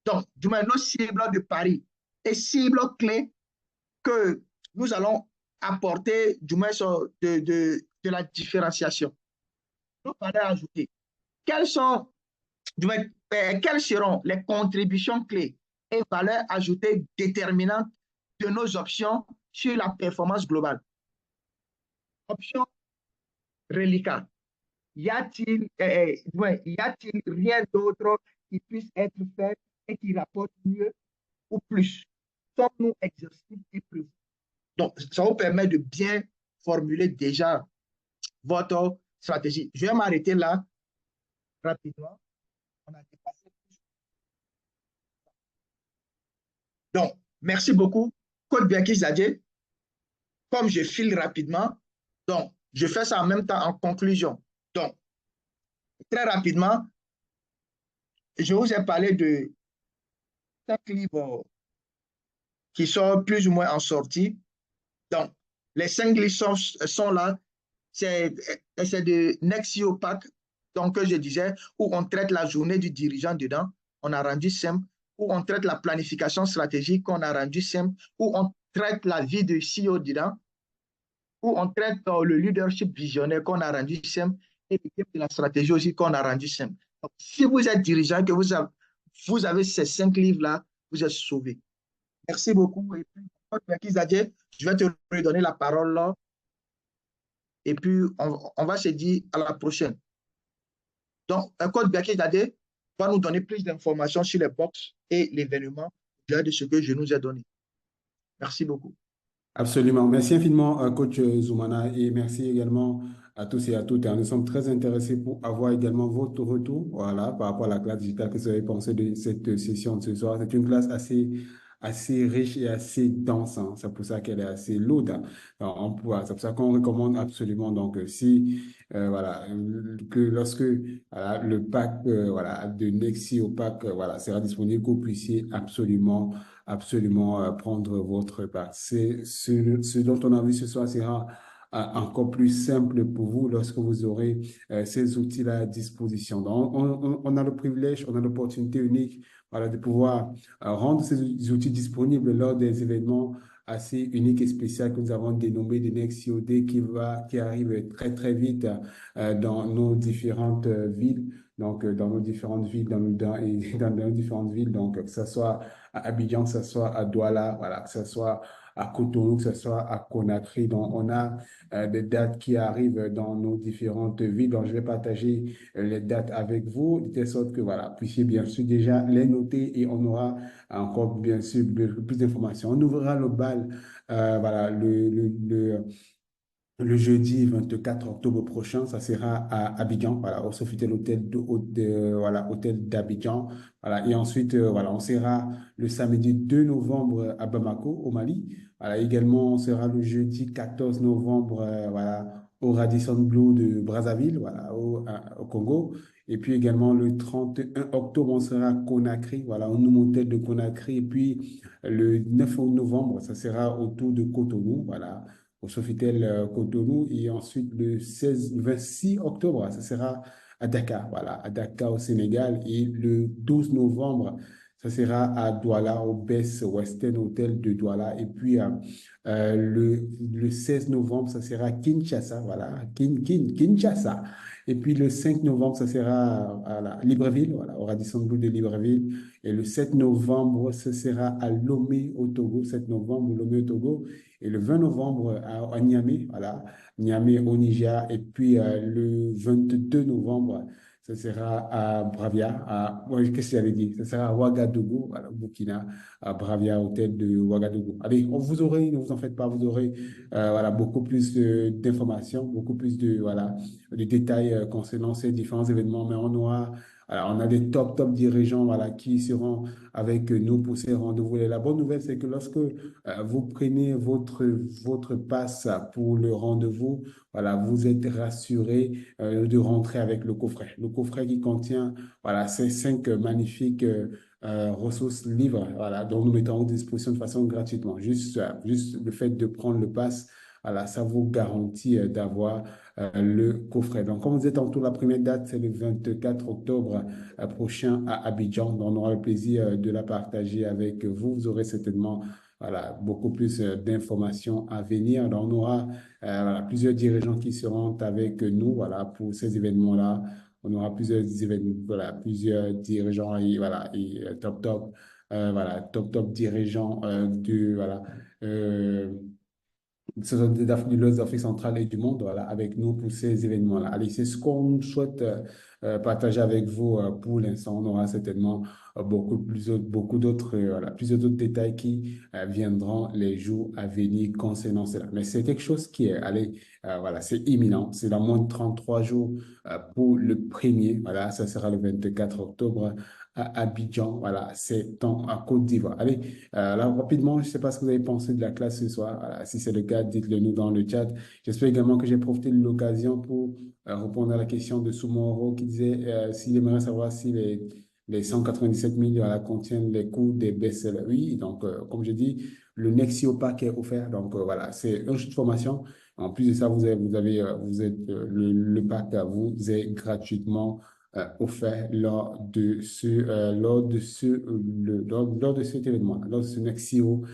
A: Donc, du moins, nos cibles de paris et cibles clés que nous allons apporter, du moins, de la différenciation. Nos valeurs ajoutées. Quelles seront les contributions clés et valeurs ajoutées déterminantes de nos options sur la performance globale? Option reliquat. Y a-t-il rien d'autre qui puisse être fait et qui rapporte mieux ou plus? Sommes-nous exhaustifs et précis? Donc, ça vous permet de bien formuler déjà votre stratégie. Je vais m'arrêter là rapidement. On a dépassé. Donc, merci beaucoup. Code Bianchi Zadie. Comme je file rapidement, donc, je fais ça en même temps en conclusion. Donc, très rapidement, je vous ai parlé de 5 livres qui sont plus ou moins en sortie. Donc, les 5 livres sont là. C'est de Nexio Pack, donc que je disais, où on traite la journée du dirigeant dedans, on a rendu simple, où on traite la planification stratégique, on a rendu simple, où on traite la vie de CEO dedans, où on traite le leadership visionnaire qu'on a rendu simple, et le game de la stratégie aussi qu'on a rendu simple. Donc, si vous êtes dirigeant, que vous avez ces 5 livres-là, vous êtes sauvé. Merci beaucoup. Et puis, je vais te redonner la parole là. Et puis, on va se dire à la prochaine. Donc, un code Biakizadeh va nous donner plus d'informations sur les box et l'événement de ce que je nous ai donné. Merci beaucoup.
B: Absolument. Merci infiniment, coach Zoumana, et merci également à tous et à toutes. Nous sommes très intéressés pour avoir également votre retour, voilà, par rapport à la classe digitale que vous avez pensé de cette session de ce soir. C'est une classe assez riche et assez dense, hein. C'est pour ça qu'elle est assez lourde, hein, en poids. C'est pour ça qu'on recommande absolument, donc, si, voilà, que lorsque, voilà, le pack, voilà, de Nexi au pack, voilà, sera disponible, que vous puissiez absolument prendre votre part. C'est ce dont on a vu ce soir sera encore plus simple pour vous lorsque vous aurez ces outils-là à disposition. Donc, on a le privilège, on a l'opportunité unique, voilà, de pouvoir rendre ces outils disponibles lors des événements assez uniques et spéciaux que nous avons dénommés de NextCOD qui arrive très, très vite dans nos différentes villes. Donc, dans nos différentes villes, et dans nos différentes villes, donc, que ce soit à Abidjan, que ce soit à Douala, voilà, que ce soit à Cotonou, que ce soit à Conakry. Donc, on a des dates qui arrivent dans nos différentes villes. Donc, je vais partager les dates avec vous, de telle sorte que, voilà, vous puissiez bien sûr déjà les noter et on aura encore, bien sûr, plus d'informations. On ouvrira le bal, voilà, le jeudi 24 octobre prochain, ça sera à Abidjan, voilà, au Sofitel voilà, hôtel d'Abidjan. Voilà, et ensuite, voilà, on sera le samedi 2 novembre à Bamako, au Mali. Voilà, également, on sera le jeudi 14 novembre, voilà, au Radisson Blu de Brazzaville, voilà, au Congo. Et puis également, le 31 octobre, on sera à Conakry, voilà, au nouveau hôtel de Conakry. Et puis, le 9 novembre, ça sera autour de Cotonou, voilà, au Sofitel Cotonou. Et ensuite, le 26 octobre, ça sera à Dakar, voilà, à Dakar au Sénégal. Et le 12 novembre, ça sera à Douala, au Best Western Hotel de Douala. Et puis, le 16 novembre, ça sera à Kinshasa, voilà, Kinshasa. Et puis, le 5 novembre, ça sera à Libreville, voilà, au Radisson Blu de Libreville. Et le 7 novembre, ce sera à Lomé, au Togo, 7 novembre, Lomé, au Togo. Et le 20 novembre à Niamey, voilà, Niamey au Niger. Et puis le 22 novembre, ce sera à Bravia, qu'est-ce que j'avais dit? Ce sera à Ouagadougou, voilà, au Burkina, à Bravia, hôtel de Ouagadougou. Allez, vous aurez, ne vous en faites pas, vous aurez voilà, beaucoup plus d'informations, beaucoup plus voilà, de détails concernant ces différents événements. Mais on aura, voilà, on a des top dirigeants, voilà, qui seront avec nous pour ces rendez-vous. Et la bonne nouvelle, c'est que lorsque vous prenez votre passe pour le rendez-vous, voilà, vous êtes rassuré de rentrer avec le coffret. Le coffret qui contient, voilà, ces 5 magnifiques ressources livres, voilà, dont nous mettons à disposition de façon gratuitement. Juste le fait de prendre le pass, voilà, ça vous garantit d'avoir le coffret. Donc, comme vous êtes en tout, la première date, c'est le 24 octobre prochain à Abidjan. Donc, on aura le plaisir de la partager avec vous. Vous aurez certainement, voilà, beaucoup plus d'informations à venir. Donc, on aura voilà, plusieurs dirigeants qui seront avec nous, voilà, pour ces événements-là. On aura plusieurs événements, voilà, plusieurs dirigeants et, voilà, et voilà, top dirigeants voilà, euh, ce sont de l'Ouest d'Afrique centrale et du monde, voilà, avec nous pour ces événements-là. Allez, c'est ce qu'on souhaite partager avec vous pour l'instant. On aura certainement beaucoup d'autres, voilà, plusieurs d'autres détails qui viendront les jours à venir concernant cela. Mais c'est quelque chose qui est, allez, voilà, c'est imminent. C'est dans moins de 33 jours pour le premier. Voilà, ça sera le 24 octobre à Abidjan. Voilà, c'est en Côte d'Ivoire. Allez, là, rapidement, je ne sais pas ce que vous avez pensé de la classe ce soir. Voilà, si c'est le cas, dites-le nous dans le chat. J'espère également que j'ai profité de l'occasion pour répondre à la question de Soumoro qui disait s'il aimerait savoir si les 197 000 voilà, contiennent les coûts des best-sellers. Oui, donc, comme je dis, le Nexio Pack est offert. Donc, voilà, c'est un jeu de formation. En plus de ça, le pack vous est gratuitement offert lors de cet événement, lors de ce Nexio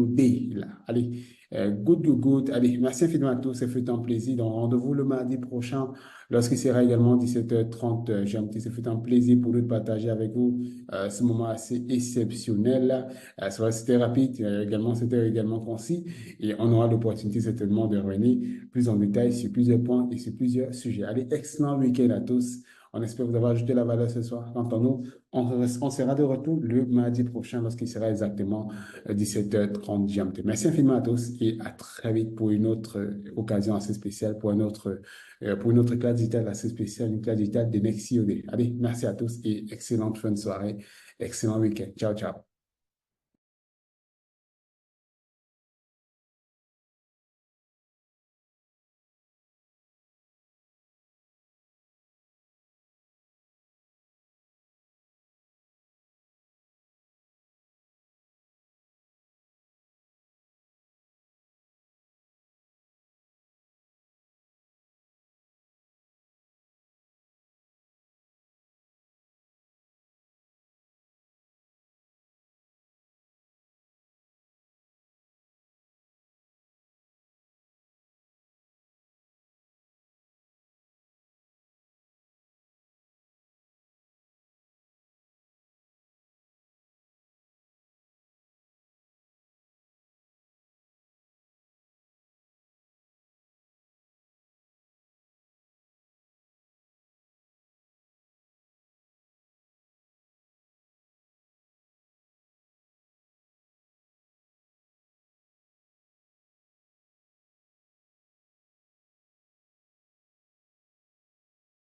B: Day, là. Allez, Good, good, good. Allez, merci infiniment à tous. Ça fait un plaisir. Donc, rendez-vous le mardi prochain lorsqu'il sera également 17h30 GMT. Ça fait un plaisir pour nous de partager avec vous ce moment assez exceptionnel. C'était rapide, également, c'était également concis. Et on aura l'opportunité certainement de revenir plus en détail sur plusieurs points et sur plusieurs sujets. Allez, excellent week-end à tous. On espère vous avoir ajouté la valeur ce soir. Quant à nous, on sera de retour le mardi prochain lorsqu'il sera exactement 17h30 GMT. Merci infiniment à tous et à très vite pour une autre occasion assez spéciale, pour une autre classe digitale assez spéciale, une classe digitale de Next COD. Allez, merci à tous et excellente fin de soirée, excellent week-end. Ciao, ciao.